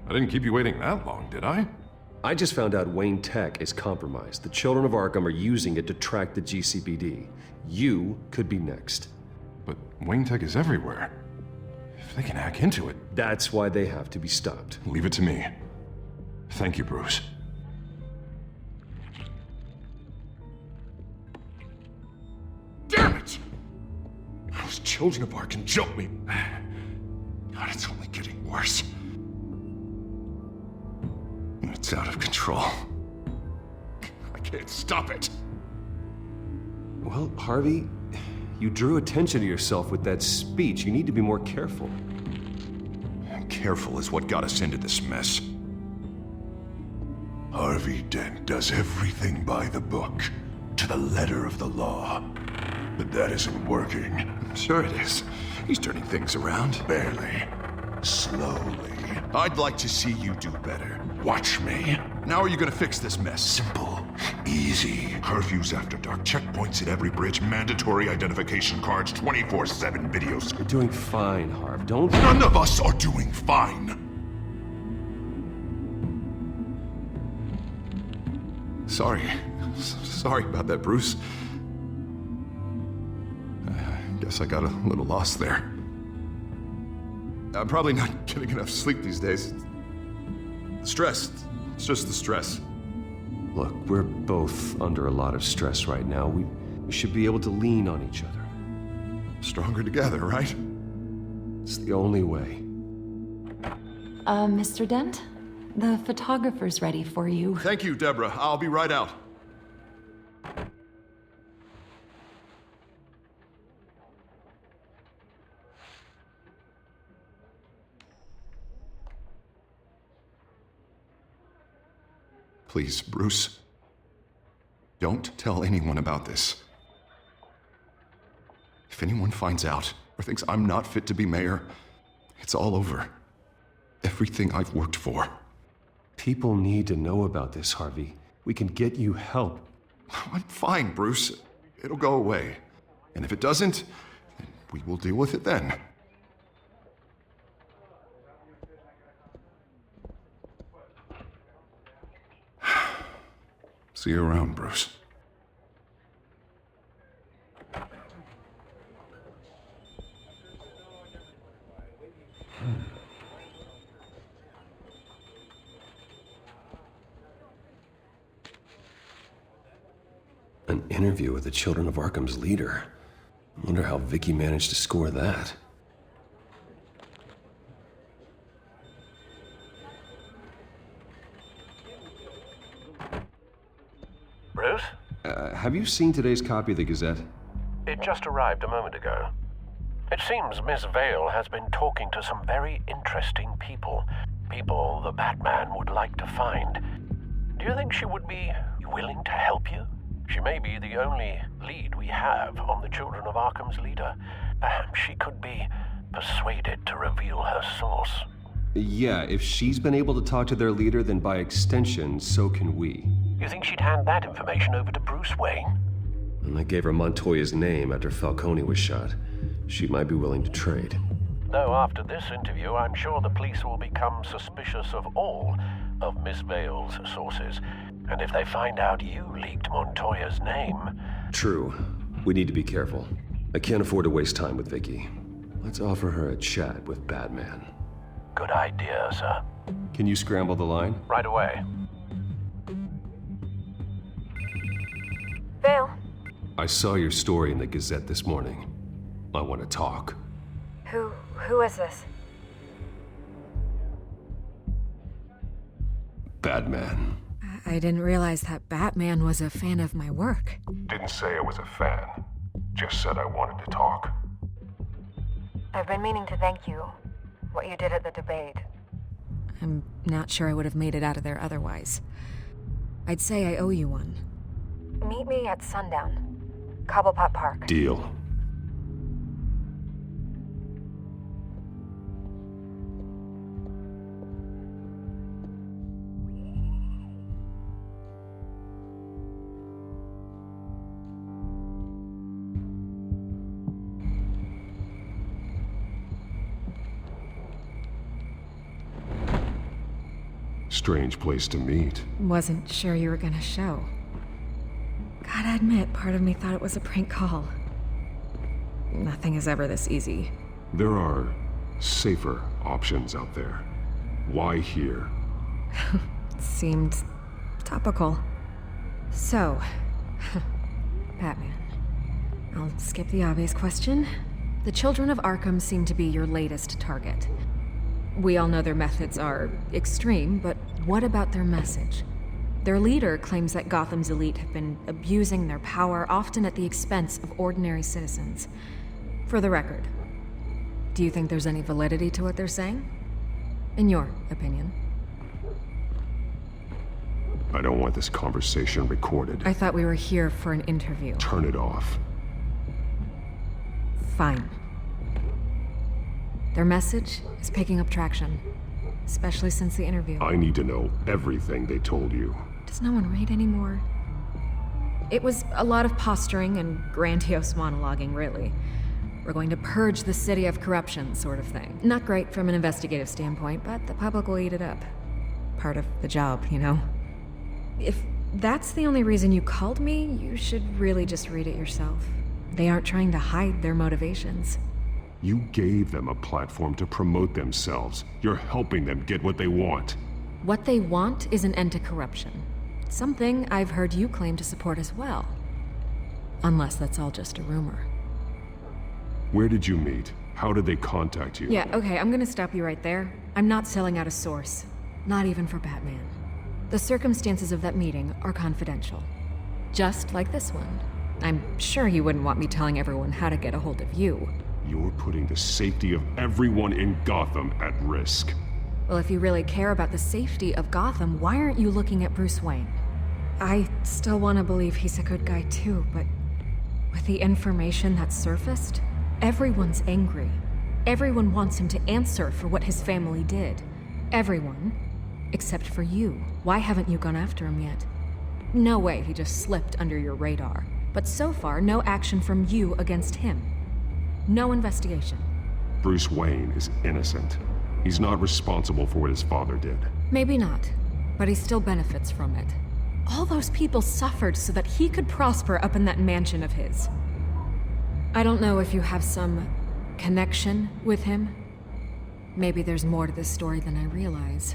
I didn't keep you waiting that long, did I? I just found out Wayne Tech is compromised. The children of Arkham are using it to track the GCPD. You could be next. But Wayne Tech is everywhere. If they can hack into it... That's why they have to be stopped. Leave it to me. Thank you, Bruce. Damn it! Those children of Arkham jumped me. God, it's only getting worse. It's out of control. I can't stop it. Well, Harvey, you drew attention to yourself with that speech. You need to be more careful. Careful is what got us into this mess. Harvey Dent does everything by the book, to the letter of the law. But that isn't working. Sure it is. He's turning things around. Barely. Slowly. I'd like to see you do better. Watch me. Now are you gonna fix this mess? Simple. Easy. Curfews after dark, checkpoints at every bridge, mandatory identification cards, 24/7 videos. You're doing fine, Harv. Don't... None of us are doing fine. Sorry about that, Bruce. I guess I got a little lost there. I'm probably not getting enough sleep these days. Stress. It's just the stress. Look, we're both under a lot of stress right now. We should be able to lean on each other. Stronger together, right? It's the only way. Mr. Dent? The photographer's ready for you. Thank you, Deborah. I'll be right out. Please, Bruce. Don't tell anyone about this. If anyone finds out or thinks I'm not fit to be mayor, it's all over. Everything I've worked for. People need to know about this, Harvey. We can get you help. I'm fine, Bruce. It'll go away. And if it doesn't, then we will deal with it then. See you around, Bruce. An interview with the Children of Arkham's leader. I wonder how Vicky managed to score that. Bruce? Have you seen today's copy of the Gazette? It just arrived a moment ago. It seems Miss Vale has been talking to some very interesting people. People the Batman would like to find. Do you think she would be willing to help you? She may be the only lead we have on the Children of Arkham's leader. Perhaps she could be persuaded to reveal her source. Yeah, if she's been able to talk to their leader, then by extension, so can we. You think she'd hand that information over to Bruce Wayne? And I gave her Montoya's name after Falcone was shot. She might be willing to trade. Though after this interview, I'm sure the police will become suspicious of all of Miss Vale's sources. And if they find out you leaked Montoya's name... True. We need to be careful. I can't afford to waste time with Vicky. Let's offer her a chat with Batman. Good idea, sir. Can you scramble the line? Right away. Vale. I saw your story in the Gazette this morning. I want to talk. Who is this? Batman. I didn't realize that Batman was a fan of my work. Didn't say I was a fan. Just said I wanted to talk. I've been meaning to thank you. What you did at the debate. I'm not sure I would have made it out of there otherwise. I'd say I owe you one. Meet me at sundown. Cobblepot Park. Deal. Strange place to meet. Wasn't sure you were gonna show. Gotta admit, part of me thought it was a prank call. Nothing is ever this easy. There are safer options out there. Why here? Seemed topical. So, Batman. I'll skip the obvious question. The Children of Arkham seem to be your latest target. We all know their methods are extreme, but what about their message? Their leader claims that Gotham's elite have been abusing their power, often at the expense of ordinary citizens. For the record, do you think there's any validity to what they're saying? In your opinion? I don't want this conversation recorded. I thought we were here for an interview. Turn it off. Fine. Their message is picking up traction, especially since the interview. I need to know everything they told you. Does no one read anymore? It was a lot of posturing and grandiose monologuing, really. We're going to purge the city of corruption, sort of thing. Not great from an investigative standpoint, but the public will eat it up. Part of the job, you know? If that's the only reason you called me, you should really just read it yourself. They aren't trying to hide their motivations. You gave them a platform to promote themselves. You're helping them get what they want. What they want is an end to corruption. Something I've heard you claim to support as well. Unless that's all just a rumor. Where did you meet? How did they contact you? Yeah, okay, I'm gonna stop you right there. I'm not selling out a source. Not even for Batman. The circumstances of that meeting are confidential. Just like this one. I'm sure you wouldn't want me telling everyone how to get a hold of you. You're putting the safety of everyone in Gotham at risk. Well, if you really care about the safety of Gotham, why aren't you looking at Bruce Wayne? I still want to believe he's a good guy too, but with the information that's surfaced, everyone's angry. Everyone wants him to answer for what his family did. Everyone, except for you. Why haven't you gone after him yet? No way he just slipped under your radar. But so far, no action from you against him. No investigation. Bruce Wayne is innocent. He's not responsible for what his father did. Maybe not, but he still benefits from it. All those people suffered so that he could prosper up in that mansion of his. I don't know if you have some connection with him. Maybe there's more to this story than I realize.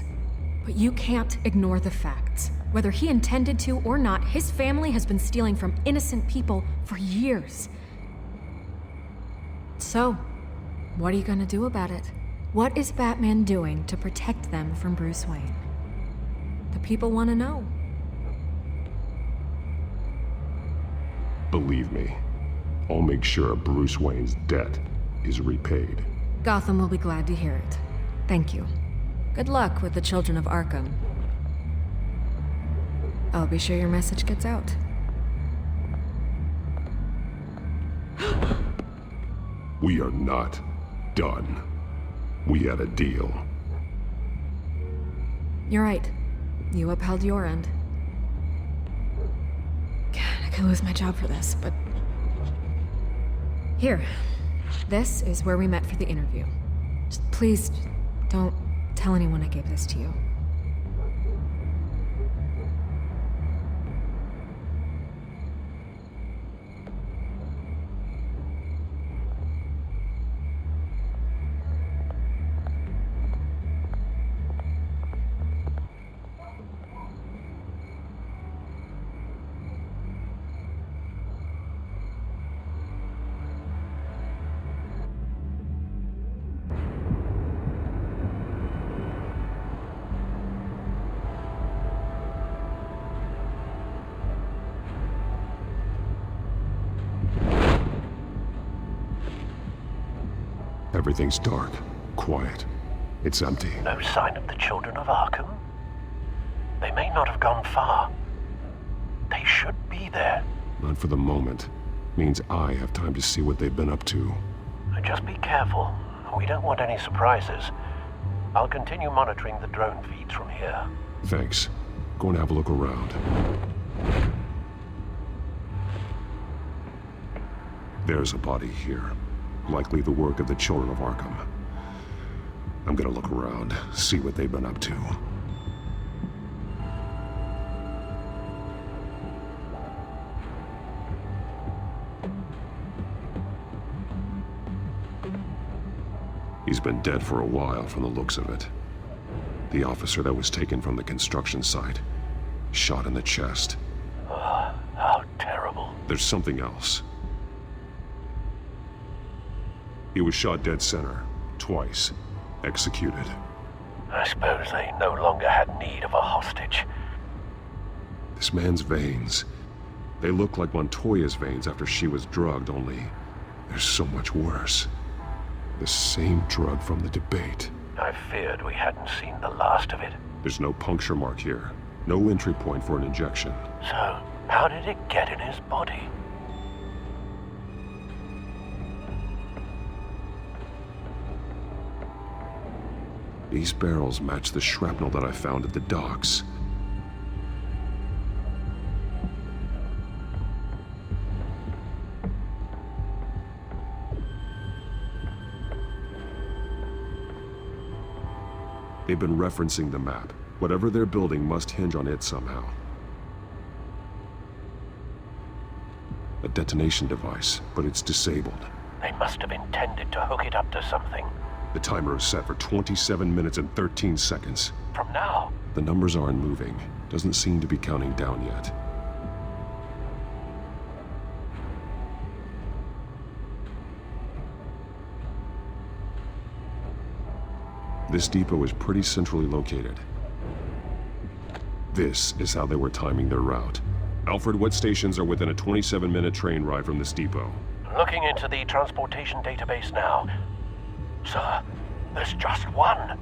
But you can't ignore the facts. Whether he intended to or not, his family has been stealing from innocent people for years. So, what are you gonna do about it? What is Batman doing to protect them from Bruce Wayne? The people want to know. Believe me, I'll make sure Bruce Wayne's debt is repaid. Gotham will be glad to hear it. Thank you. Good luck with the children of Arkham. I'll be sure your message gets out. We are not done. We had a deal. You're right. You upheld your end. God, I could lose my job for this, but... Here. This is where we met for the interview. Just please, don't tell anyone I gave this to you. Everything's dark, quiet. It's empty. No sign of the children of Arkham? They may not have gone far. They should be there. Not for the moment. Means I have time to see what they've been up to. Just be careful. We don't want any surprises. I'll continue monitoring the drone feeds from here. Thanks. Go and have a look around. There's a body here. Likely the work of the children of Arkham. I'm gonna look around, see what they've been up to. He's been dead for a while from the looks of it. The officer that was taken from the construction site. Shot in the chest. How terrible. There's something else. He was shot dead center, twice, executed. I suppose they no longer had need of a hostage. This man's veins, they look like Montoya's veins after she was drugged, only they're so much worse. The same drug from the debate. I feared we hadn't seen the last of it. There's no puncture mark here. No entry point for an injection. So, how did it get in his body? These barrels match the shrapnel that I found at the docks. They've been referencing the map. Whatever they're building must hinge on it somehow. A detonation device, but it's disabled. They must have intended to hook it up to something. The timer is set for 27 minutes and 13 seconds. From now? The numbers aren't moving. Doesn't seem to be counting down yet. This depot is pretty centrally located. This is how they were timing their route. Alfred, what stations are within a 27-minute train ride from this depot? Looking into the transportation database now. Sir, there's just one.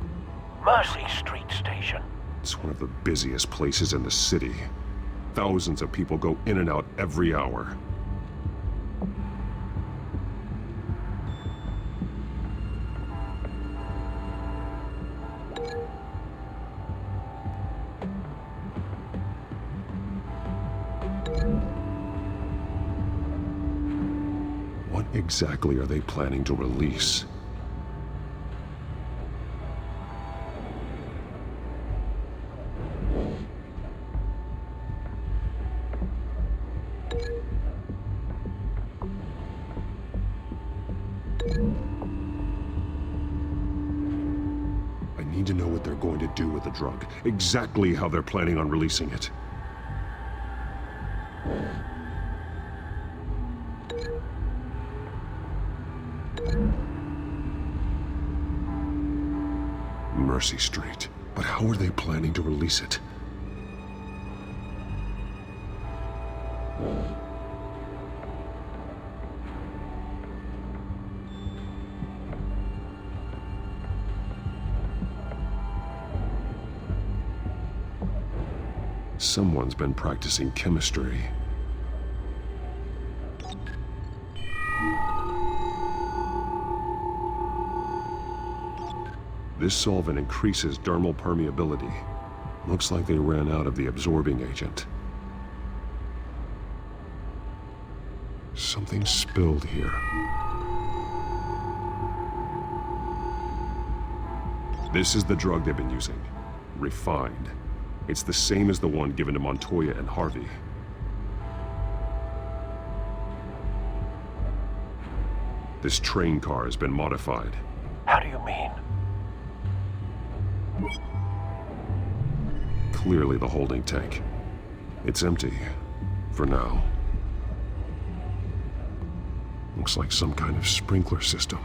Mercy Street Station. It's one of the busiest places in the city. Thousands of people go in and out every hour. What exactly are they planning to release? I need to know what they're going to do with the drug, exactly how they're planning on releasing it. Mercy Street. But how are they planning to release it? Someone's been practicing chemistry. This solvent increases dermal permeability. Looks like they ran out of the absorbing agent. Something spilled here. This is the drug they've been using. Refined. It's the same as the one given to Montoya and Harvey. This train car has been modified. How do you mean? Clearly the holding tank. It's empty. For now. Looks like some kind of sprinkler system.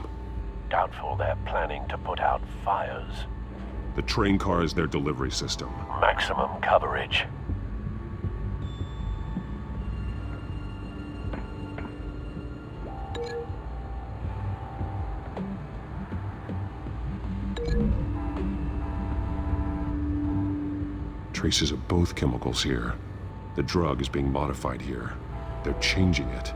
Doubtful they're planning to put out fires. The train car is their delivery system. Maximum coverage. Traces of both chemicals here. The drug is being modified here. They're changing it.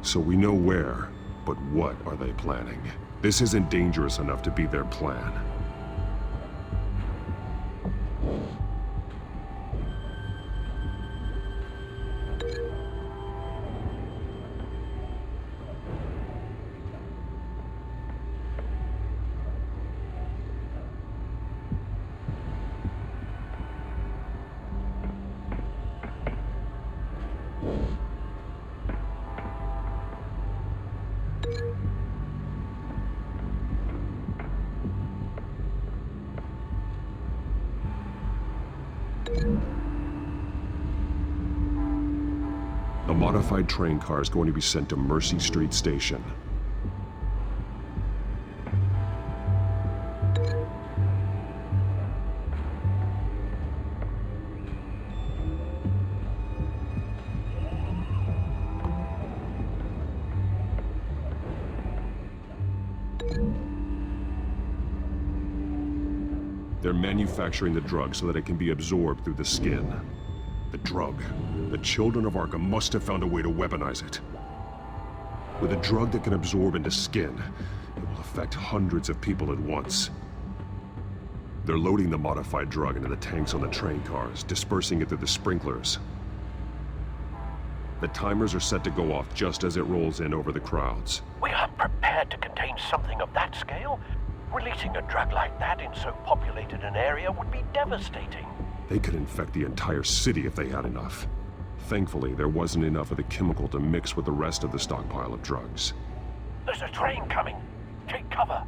So we know where, but what are they planning? This isn't dangerous enough to be their plan. A modified train car is going to be sent to Mercy Street Station. They're manufacturing the drug so that it can be absorbed through the skin. The drug. The children of Arkham must have found a way to weaponize it. With a drug that can absorb into skin, it will affect hundreds of people at once. They're loading the modified drug into the tanks on the train cars, dispersing it through the sprinklers. The timers are set to go off just as it rolls in over the crowds. We aren't prepared to contain something of that scale. Releasing a drug like that in so populated an area would be devastating. They could infect the entire city if they had enough. Thankfully, there wasn't enough of the chemical to mix with the rest of the stockpile of drugs. There's a train coming. Take cover.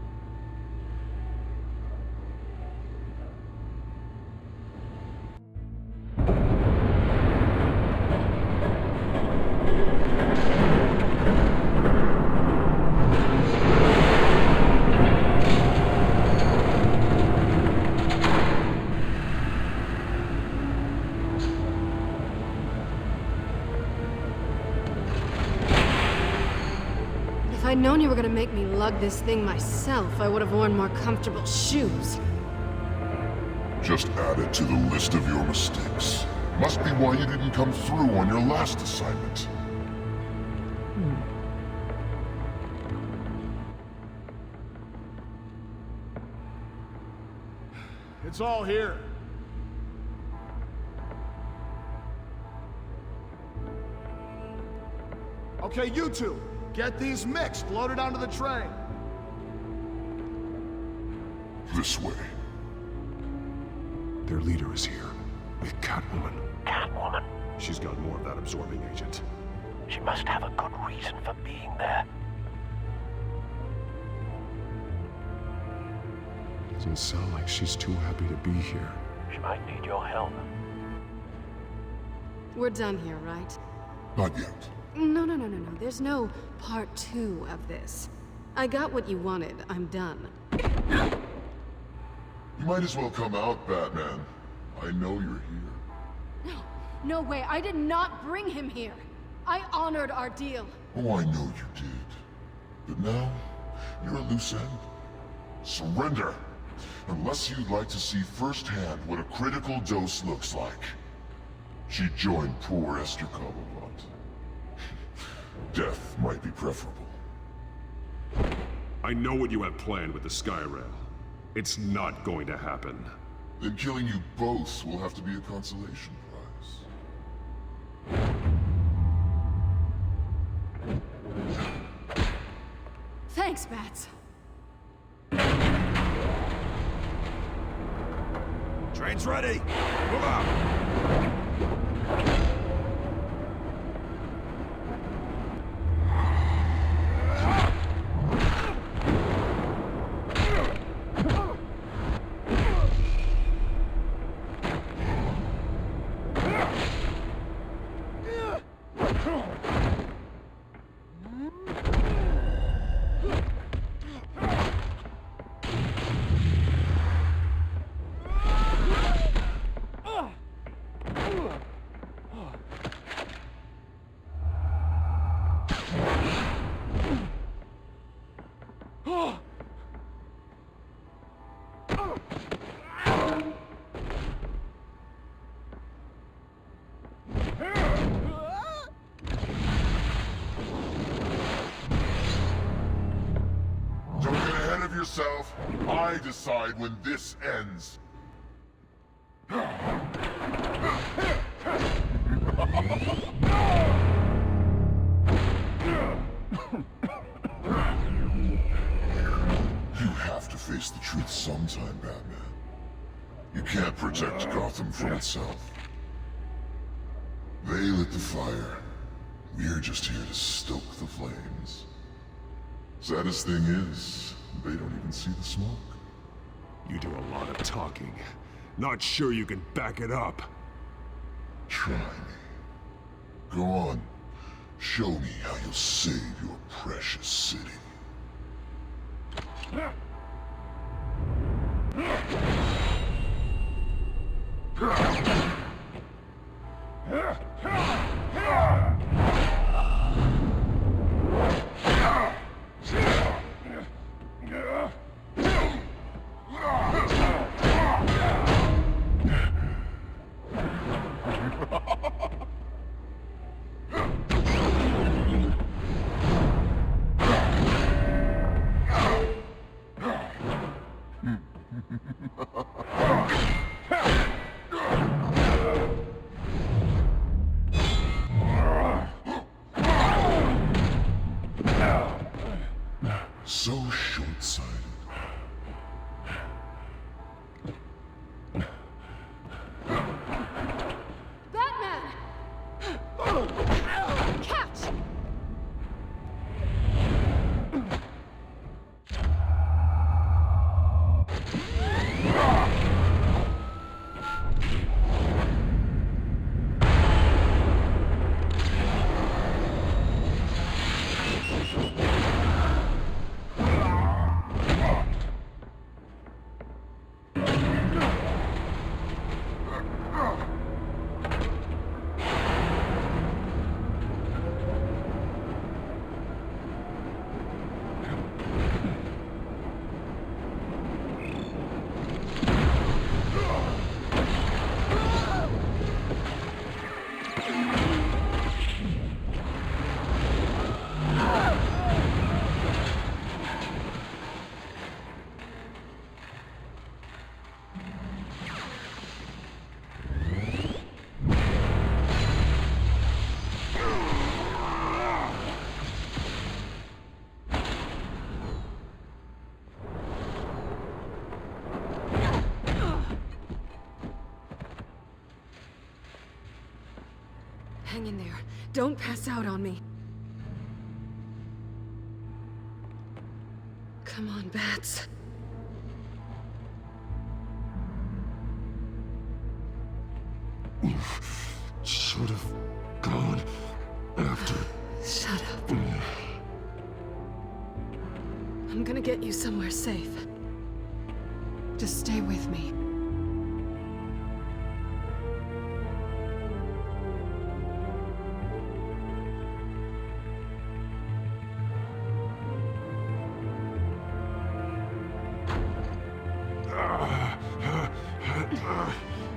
If I'd known you were gonna make me lug this thing myself, I would have worn more comfortable shoes. Just add it to the list of your mistakes. Must be why you didn't come through on your last assignment. It's all here. Okay, you two, get these mixed, loaded onto the train. This way. Their leader is here, with Catwoman. Catwoman? She's got more of that absorbing agent. She must have a good reason for being there. Doesn't sound like she's too happy to be here. She might need your help. We're done here, right? Not yet. No. There's no part 2 of this. I got what you wanted. I'm done. You might as well come out, Batman. I know you're here. No way. I did not bring him here. I honored our deal. Oh, I know you did. But now, you're a loose end. Surrender! Unless you'd like to see firsthand what a critical dose looks like. She joined poor Esther Cobblepot. Death might be preferable. I know what you have planned with the Skyrail. It's not going to happen. Then killing you both will have to be a consolation prize. Thanks, Bats. Train's ready. Move out. Don't get ahead of yourself. I decide when this ends. You have to face the truth sometime, Batman. You can't protect Gotham from itself. They lit the fire. We're just here to stoke the flames. Saddest thing is, they don't even see the smoke. You do a lot of talking. Not sure you can back it up. Try me. Go on. Show me how you'll save your precious city. So short-sighted. Batman! Catch! Hang in there. Don't pass out on me. Come on, Bats. You should have gone after. Shut up. I'm gonna get you somewhere safe. Just stay with me.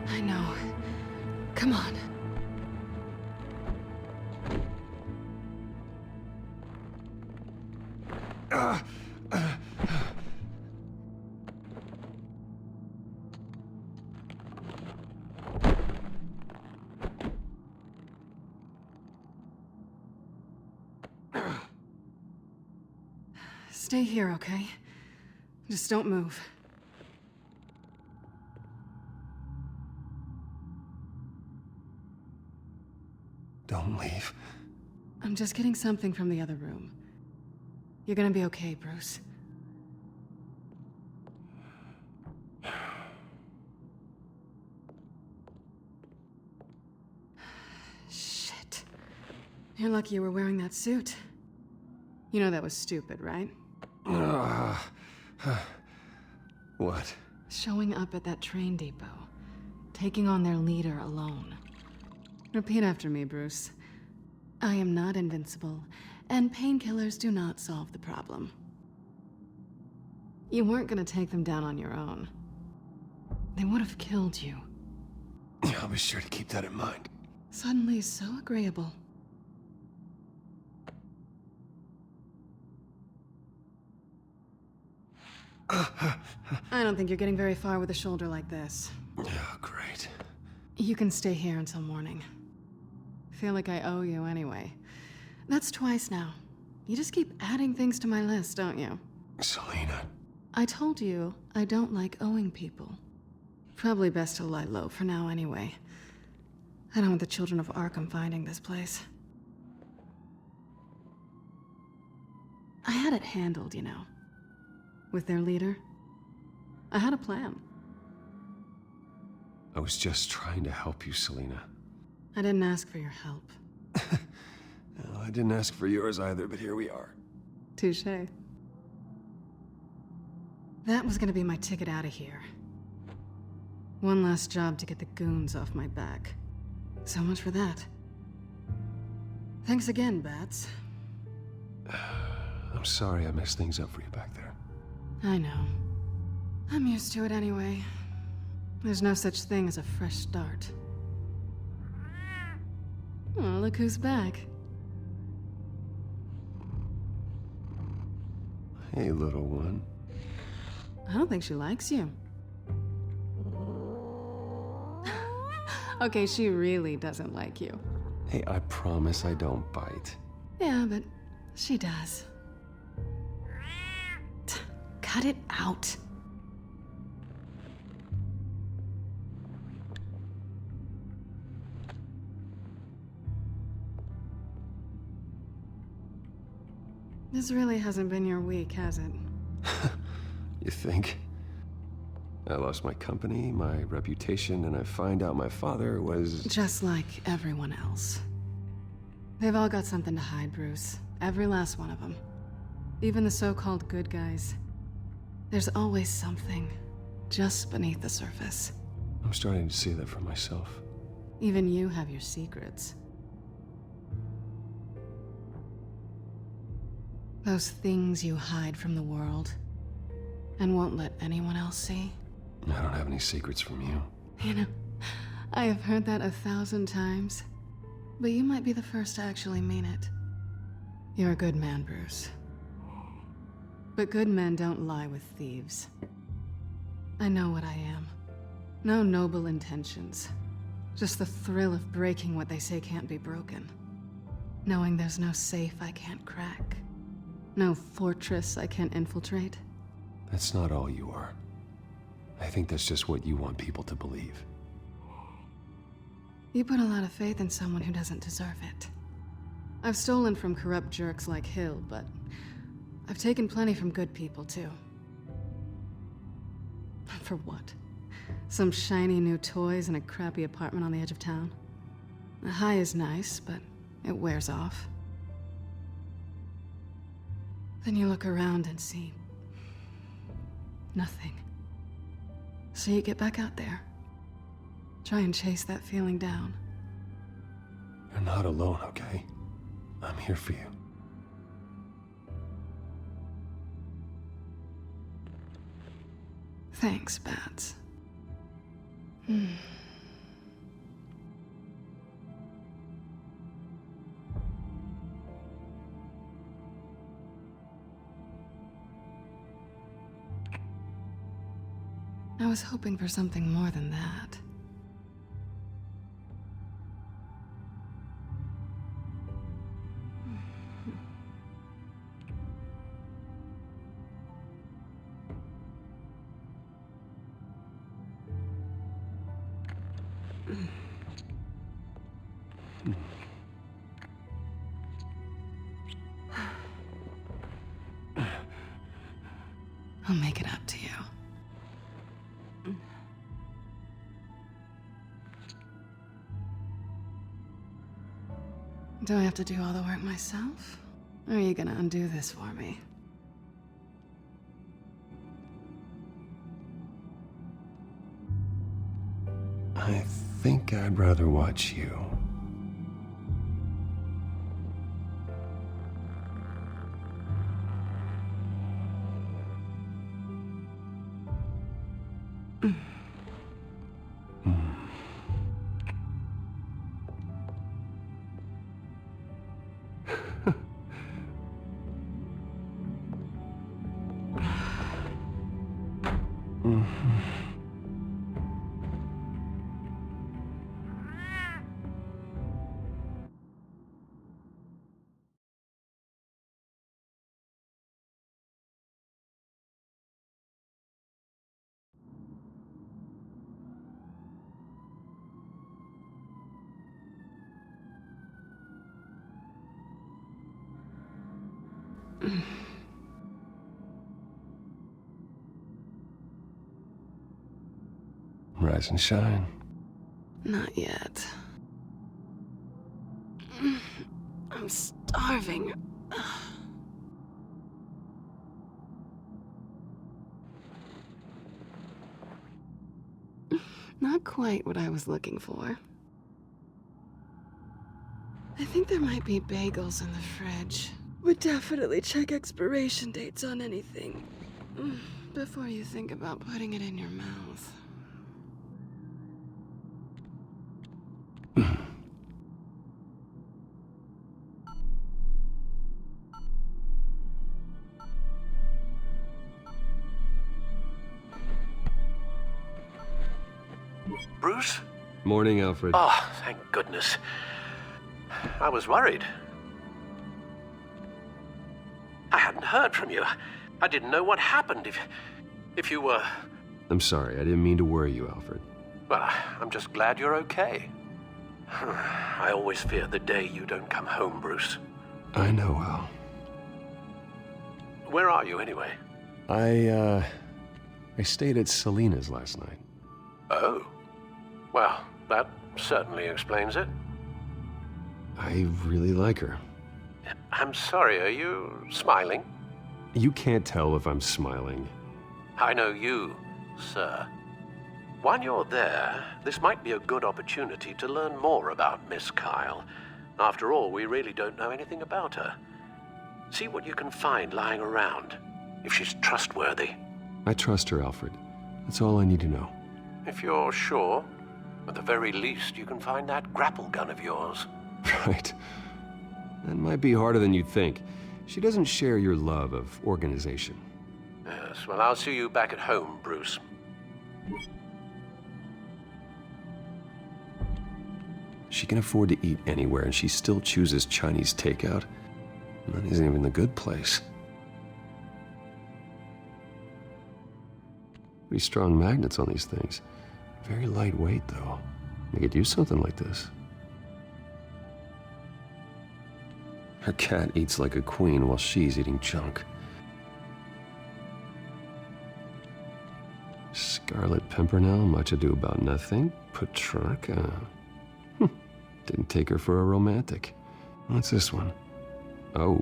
I know. Come on. Stay here, okay? Just don't move. Don't leave. I'm just getting something from the other room. You're gonna be okay, Bruce. Shit. You're lucky you were wearing that suit. You know that was stupid, right? What? Showing up at that train depot. Taking on their leader alone. Repeat after me, Bruce. I am not invincible, and painkillers do not solve the problem. You weren't gonna take them down on your own. They would have killed you. I'll be sure to keep that in mind. Suddenly so agreeable. I don't think you're getting very far with a shoulder like this. Oh, great. You can stay here until morning. Feel like I owe you anyway. That's twice now. You just keep adding things to my list, don't you? Selena. I told you I don't like owing people. Probably best to lie low for now anyway. I don't want the children of Arkham finding this place. I had it handled, you know. With their leader. I had a plan. I was just trying to help you, Selina. I didn't ask for your help. Well, I didn't ask for yours either, but here we are. Touché. That was gonna be my ticket out of here. One last job to get the goons off my back. So much for that. Thanks again, Bats. I'm sorry I messed things up for you back there. I know. I'm used to it anyway. There's no such thing as a fresh start. Oh, look who's back. Hey, little one. I don't think she likes you. Okay, she really doesn't like you. Hey, I promise I don't bite. Yeah, but she does. Cut it out. This really hasn't been your week, has it? You think? I lost my company, my reputation, and I find out my father was... Just like everyone else. They've all got something to hide, Bruce. Every last one of them. Even the so-called good guys. There's always something just beneath the surface. I'm starting to see that for myself. Even you have your secrets. Those things you hide from the world and won't let anyone else see. I don't have any secrets from you. You know, I have heard that 1,000 times, but you might be the first to actually mean it. You're a good man, Bruce. But good men don't lie with thieves. I know what I am. No noble intentions. Just the thrill of breaking what they say can't be broken. Knowing there's no safe I can't crack. No fortress I can't infiltrate. That's not all you are. I think that's just what you want people to believe. You put a lot of faith in someone who doesn't deserve it. I've stolen from corrupt jerks like Hill, but I've taken plenty from good people, too. For what? Some shiny new toys and a crappy apartment on the edge of town? The high is nice, but it wears off. Then you look around and see nothing. So you get back out there. Try and chase that feeling down. You're not alone, okay? I'm here for you. Thanks, Bats. I was hoping for something more than that. I'll make it up to you. Do I have to do all the work myself? Or are you gonna undo this for me? I think I'd rather watch you. Rise and shine. Not yet. I'm starving. Not quite what I was looking for. I think there might be bagels in the fridge. Would definitely check expiration dates on anything before you think about putting it in your mouth. Bruce? Morning, Alfred. Oh, thank goodness. I was worried. I hadn't heard from you. I didn't know what happened if you were... I'm sorry, I didn't mean to worry you, Alfred. Well, I'm just glad you're okay. I always fear the day you don't come home, Bruce. I know, Al. Where are you, anyway? I stayed at Selena's last night. Oh. Well, that certainly explains it. I really like her. I'm sorry, are you smiling? You can't tell if I'm smiling. I know you, sir. While you're there, this might be a good opportunity to learn more about Miss Kyle. After all, we really don't know anything about her. See what you can find lying around, if she's trustworthy. I trust her, Alfred. That's all I need to know. If you're sure, at the very least, you can find that grapple gun of yours. Right. That might be harder than you'd think. She doesn't share your love of organization. Yes, well, I'll see you back at home, Bruce. She can afford to eat anywhere, and she still chooses Chinese takeout. And that isn't even the good place. Pretty strong magnets on these things. Very lightweight, though. They could use something like this. Her cat eats like a queen while she's eating junk. Scarlet Pimpernel, much ado about nothing. Petrarca. Didn't take her for a romantic. What's this one? Oh,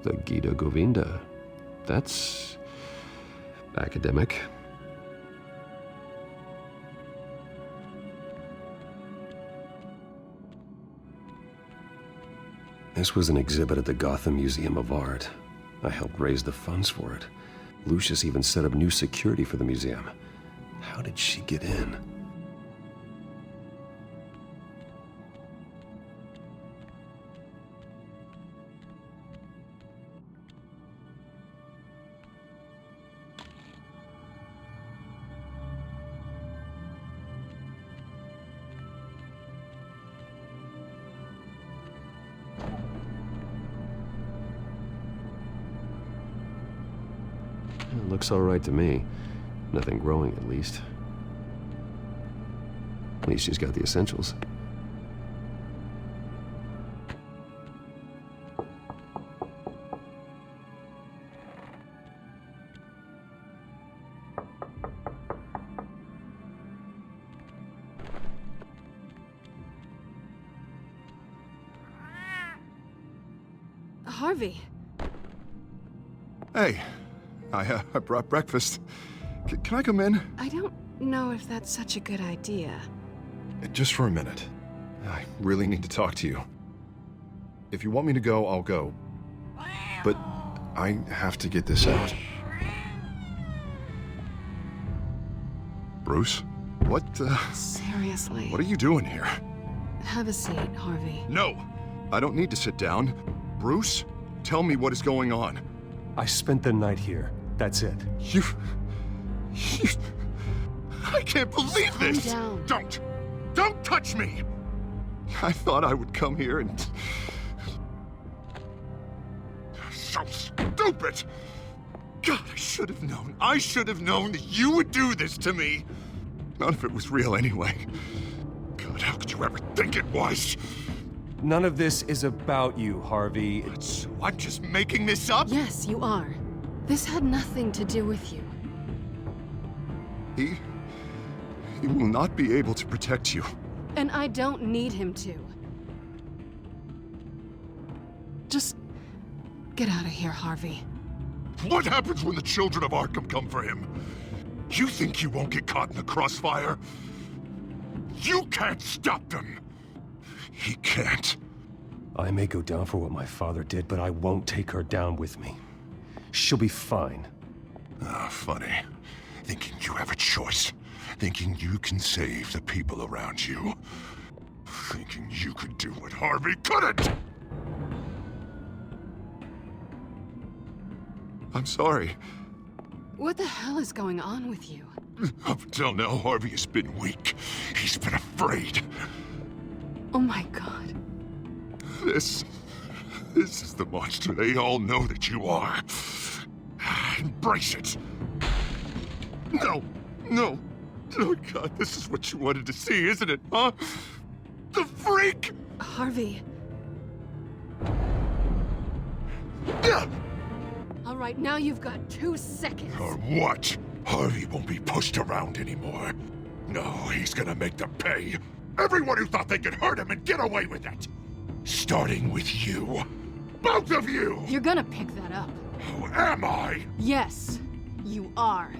the Gita Govinda. That's academic. This was an exhibit at the Gotham Museum of Art. I helped raise the funds for it. Lucius even set up new security for the museum. How did she get in? Looks all right to me. Nothing growing, at least. At least she's got the essentials. Harvey. Hey. I brought breakfast. Can I come in? I don't know if that's such a good idea. Just for a minute. I really need to talk to you. If you want me to go, I'll go. But I have to get this out. Bruce? What, Seriously. What are you doing here? Have a seat, Harvey. No! I don't need to sit down. Bruce, tell me what is going on. I spent the night here. That's it. You... I can't believe this! Calm down. Don't touch me! I thought I would come here and... So stupid! God, I should have known. I should have known that you would do this to me. None of it was real anyway. God, how could you ever think it was? None of this is about you, Harvey. So I'm just making this up? Yes, you are. This had nothing to do with you. He will not be able to protect you. And I don't need him to. Just get out of here, Harvey. What happens when the children of Arkham come for him? You think you won't get caught in the crossfire? You can't stop them! He can't. I may go down for what my father did, but I won't take her down with me. She'll be fine. Ah, funny. Thinking you have a choice. Thinking you can save the people around you. Thinking you could do what Harvey couldn't! I'm sorry. What the hell is going on with you? Up until now, Harvey has been weak. He's been afraid. Oh my god. This is the monster they all know that you are. Embrace it. No. Oh god, this is what you wanted to see, isn't it, huh? The freak! Harvey. All right, now you've got 2 seconds. Or what? Harvey won't be pushed around anymore. No, he's gonna make them pay. Everyone who thought they could hurt him and get away with it. Starting with you. Both of you! You're gonna pick that up. Who am I? Yes, you are.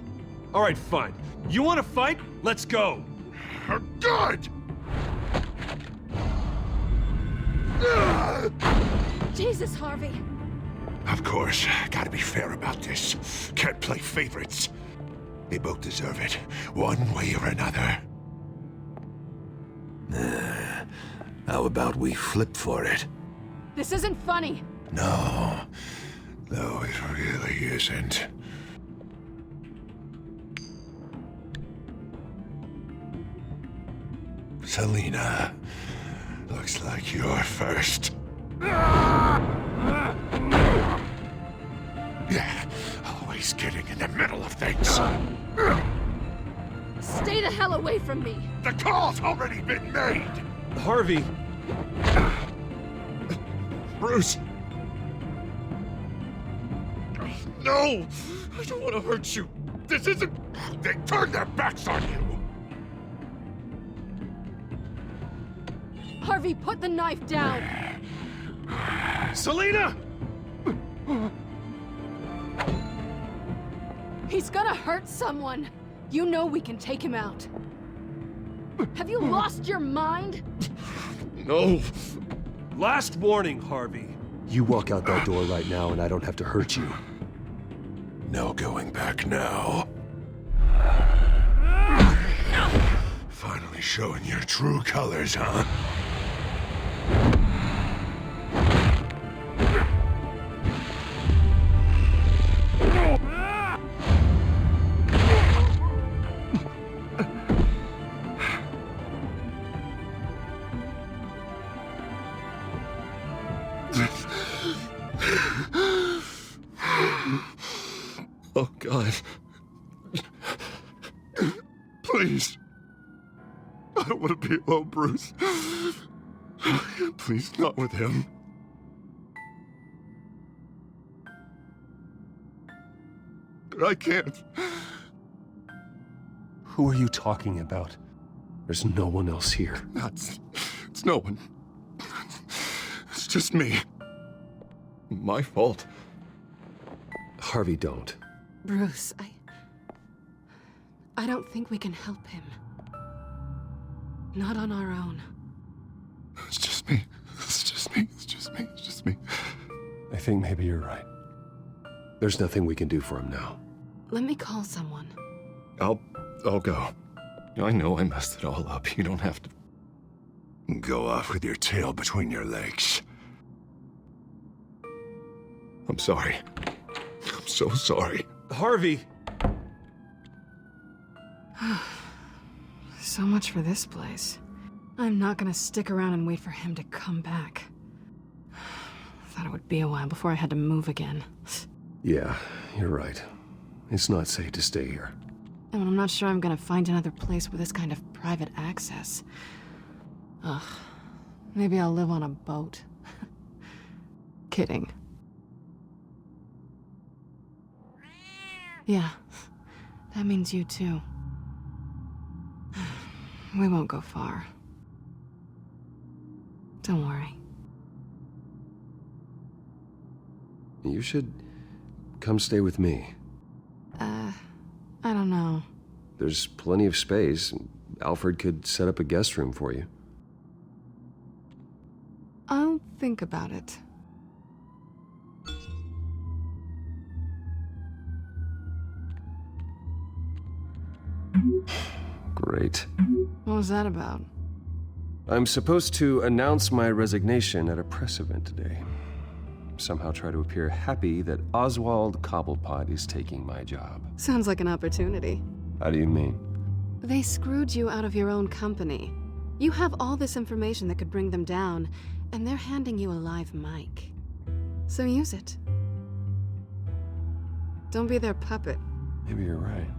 All right, fine. You want to fight? Let's go. Good! Jesus, Harvey. Of course, gotta be fair about this. Can't play favorites. They both deserve it, one way or another. How about we flip for it? This isn't funny. No, it really isn't. Selina, looks like you're first. Yeah, always getting in the middle of things. Stay the hell away from me. The call's already been made. Harvey. Bruce. No, I don't want to hurt you. This isn't... They turned their backs on you. Harvey, put the knife down. Selina! He's gonna hurt someone. You know we can take him out. Have you lost your mind? No. Last warning, Harvey. You walk out that door right now and I don't have to hurt you. No going back now. Finally showing your true colors, huh? Oh, God. Please. I don't want to be alone, Bruce. Please, not with him. I can't. Who are you talking about? There's no one else here. It's no one. It's just me. My fault. Harvey, don't. Bruce, I don't think we can help him. Not on our own. It's just me. It's just me. It's just me. It's just me. I think maybe you're right. There's nothing we can do for him now. Let me call someone. I'll go. I know I messed it all up. You don't have to go off with your tail between your legs. I'm sorry. I'm so sorry. Harvey! So much for this place. I'm not gonna stick around and wait for him to come back. Thought it would be a while before I had to move again. Yeah, you're right. It's not safe to stay here. And I'm not sure I'm gonna find another place with this kind of private access. Ugh. Maybe I'll live on a boat. Kidding. Yeah, that means you too. We won't go far. Don't worry. You should come stay with me. I don't know. There's plenty of space. Alfred could set up a guest room for you. I'll think about it. Great. What was that about? I'm supposed to announce my resignation at a press event today. Somehow try to appear happy that Oswald Cobblepot is taking my job. Sounds like an opportunity. How do you mean? They screwed you out of your own company. You have all this information that could bring them down, and they're handing you a live mic. So use it. Don't be their puppet. Maybe you're right.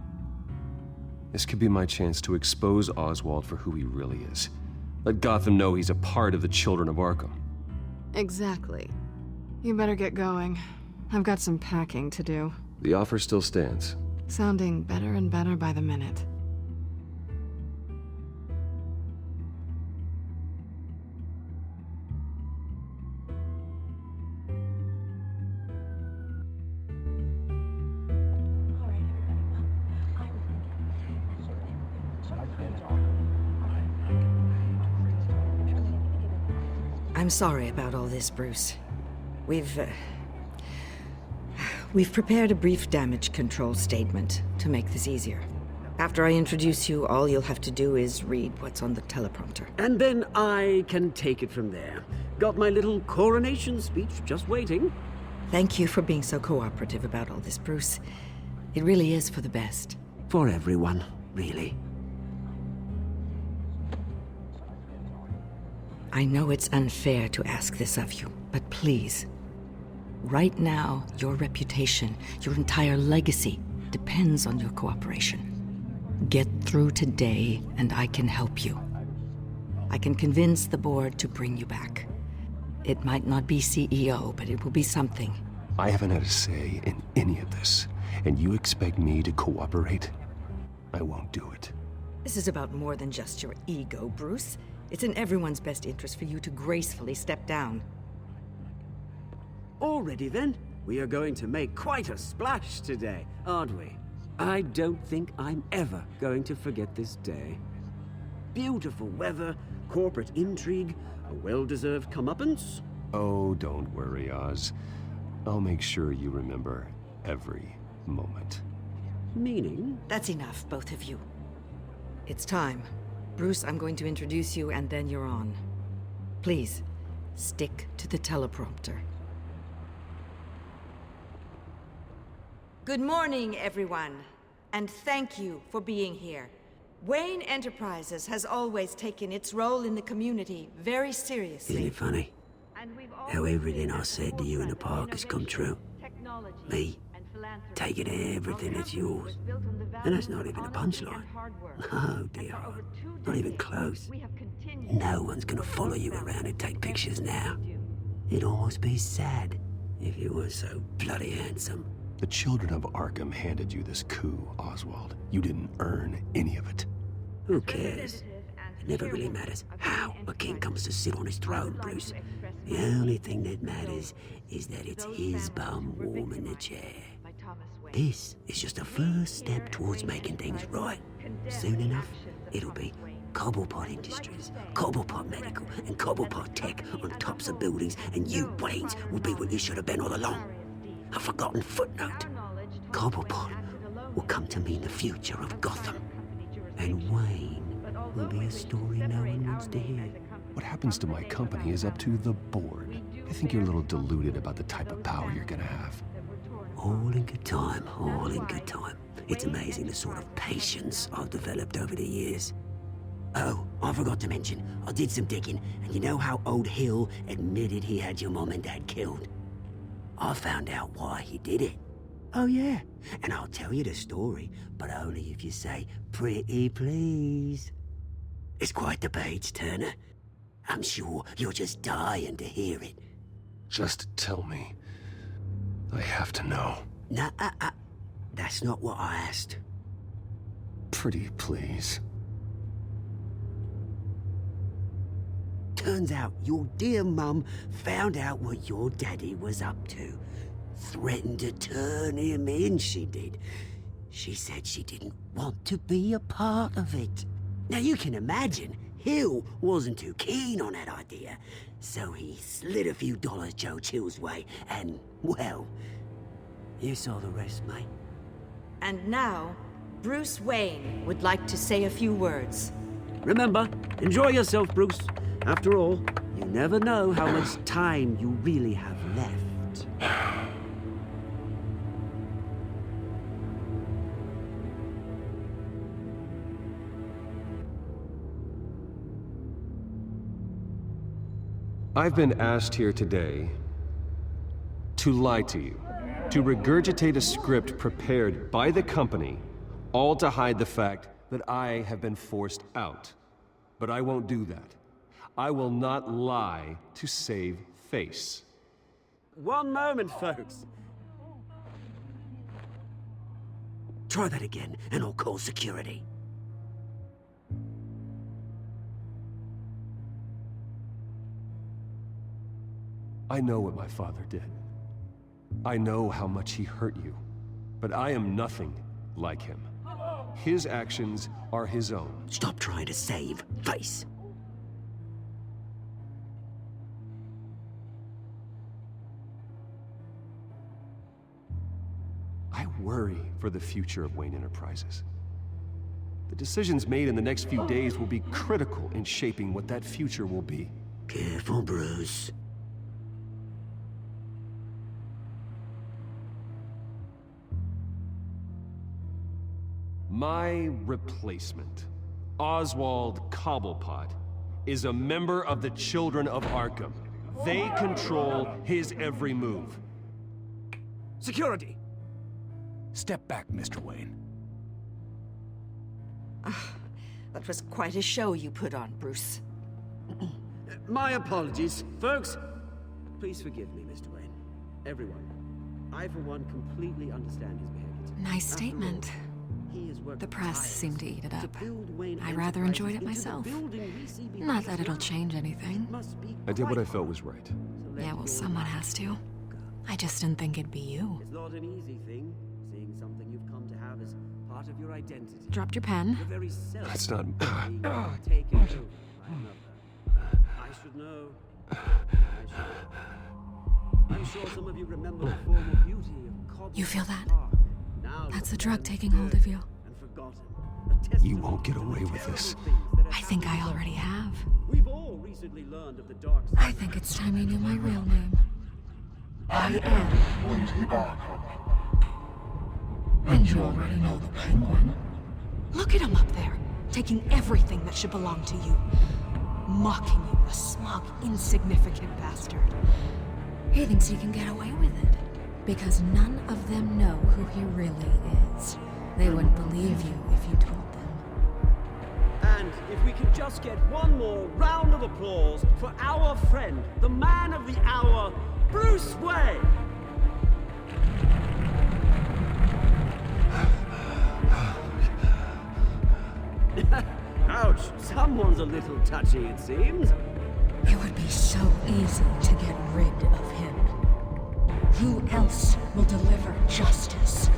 This could be my chance to expose Oswald for who he really is. Let Gotham know he's a part of the Children of Arkham. Exactly. You better get going. I've got some packing to do. The offer still stands. Sounding better and better by the minute. I'm sorry about all this, Bruce. We've prepared a brief damage control statement to make this easier. After I introduce you, all you'll have to do is read what's on the teleprompter. And then I can take it from there. Got my little coronation speech just waiting. Thank you for being so cooperative about all this, Bruce. It really is for the best. For everyone, really. I know it's unfair to ask this of you, but please. Right now, your reputation, your entire legacy, depends on your cooperation. Get through today, and I can help you. I can convince the board to bring you back. It might not be CEO, but it will be something. I haven't had a say in any of this, and you expect me to cooperate? I won't do it. This is about more than just your ego, Bruce. It's in everyone's best interest for you to gracefully step down. Already then, we are going to make quite a splash today, aren't we? I don't think I'm ever going to forget this day. Beautiful weather, corporate intrigue, a well-deserved comeuppance. Oh, don't worry, Oz. I'll make sure you remember every moment. Meaning? That's enough, both of you. It's time. Bruce, I'm going to introduce you, and then you're on. Please, stick to the teleprompter. Good morning, everyone, and thank you for being here. Wayne Enterprises has always taken its role in the community very seriously. Isn't it funny? How everything I said to you in the park has come true. Me, taking everything that's yours. And that's not even a punchline. No, dear, not even close. No one's gonna follow you around and take pictures now. It'd almost be sad if you were so bloody handsome. The Children of Arkham handed you this coup, Oswald. You didn't earn any of it. Who cares? It never really matters how a king comes to sit on his throne, Bruce. The only thing that matters is that it's his bum warm in the chair. This is just a first step towards making things right. Soon enough, it'll be Cobblepot Industries, Cobblepot Medical, and Cobblepot Tech on tops of buildings, and you, Waynes, will be what you should have been all along. A forgotten footnote. Cobblepot will come to mean the future of Gotham. And Wayne will be a story no one wants to hear. What happens to my company is up to the board. I think you're a little deluded about the type of power you're gonna have. All in good time, all in good time. It's amazing the sort of patience I've developed over the years. Oh, I forgot to mention, I did some digging, and you know how old Hill admitted he had your mom and dad killed? I found out why he did it. Oh yeah, and I'll tell you the story, but only if you say, pretty please. It's quite the page, Turner. I'm sure you're just dying to hear it. Just tell me. I have to know. Nah, that's not what I asked. Pretty please. Turns out your dear mum found out what your daddy was up to. Threatened to turn him in, she did. She said she didn't want to be a part of it. Now you can imagine, Hill wasn't too keen on that idea. So he slid a few dollars Joe Chill's way, and, well, you saw the rest, mate. And now, Bruce Wayne would like to say a few words. Remember, enjoy yourself, Bruce. After all, you never know how much time you really have left. I've been asked here today to lie to you, to regurgitate a script prepared by the company, all to hide the fact that I have been forced out. But I won't do that. I will not lie to save face. One moment, folks. Try that again, and I'll call security. I know what my father did. I know how much he hurt you. But I am nothing like him. His actions are his own. Stop trying to save face. I worry for the future of Wayne Enterprises. The decisions made in the next few days will be critical in shaping what that future will be. Careful, Bruce. My replacement, Oswald Cobblepot, is a member of the Children of Arkham. They control his every move. Security! Step back, Mr. Wayne. That was quite a show you put on, Bruce. My apologies, folks. Please forgive me, Mr. Wayne. Everyone. I, for one, completely understand his behavior today. Nice statement. The press seemed to eat it up. I rather enjoyed it myself. Not that it'll change anything. I did what I felt was right. Yeah, well, someone has to. I just didn't think it'd be you. It's not an easy thing, seeing something you've come to have as part of your identity. Dropped your pen. Your very self That's not... taken over by another. I should know. I'm sure some of you remember the former beauty of Cobb. You feel that? Now That's the drug taking hold of you. and forgotten. You won't get away with this. I think I already have. We've all recently learned of the dark side. I think it's time you knew my real name. I am. And you already know the Penguin. Look at him up there, taking everything that should belong to you. Mocking you, the smug, insignificant bastard. He thinks he can get away with it. Because none of them know who he really is. They wouldn't believe you if you told them. And if we could just get one more round of applause for our friend, the man of the hour, Bruce Wayne! Ouch, someone's a little touchy, it seems. It would be so easy to get rid of him. Who else will deliver justice?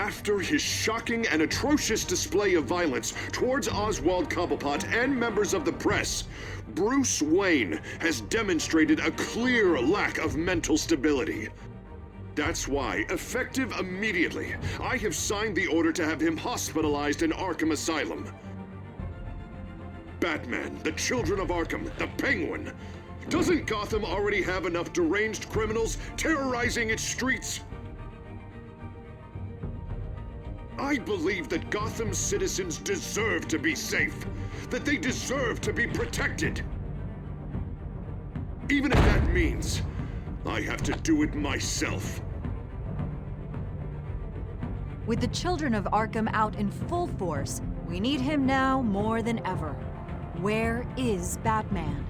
After his shocking and atrocious display of violence towards Oswald Cobblepot and members of the press, Bruce Wayne has demonstrated a clear lack of mental stability. That's why, effective immediately, I have signed the order to have him hospitalized in Arkham Asylum. Batman, the Children of Arkham, the Penguin. Doesn't Gotham already have enough deranged criminals terrorizing its streets? I believe that Gotham's citizens deserve to be safe, that they deserve to be protected. Even if that means I have to do it myself. With the Children of Arkham out in full force, we need him now more than ever. Where is Batman?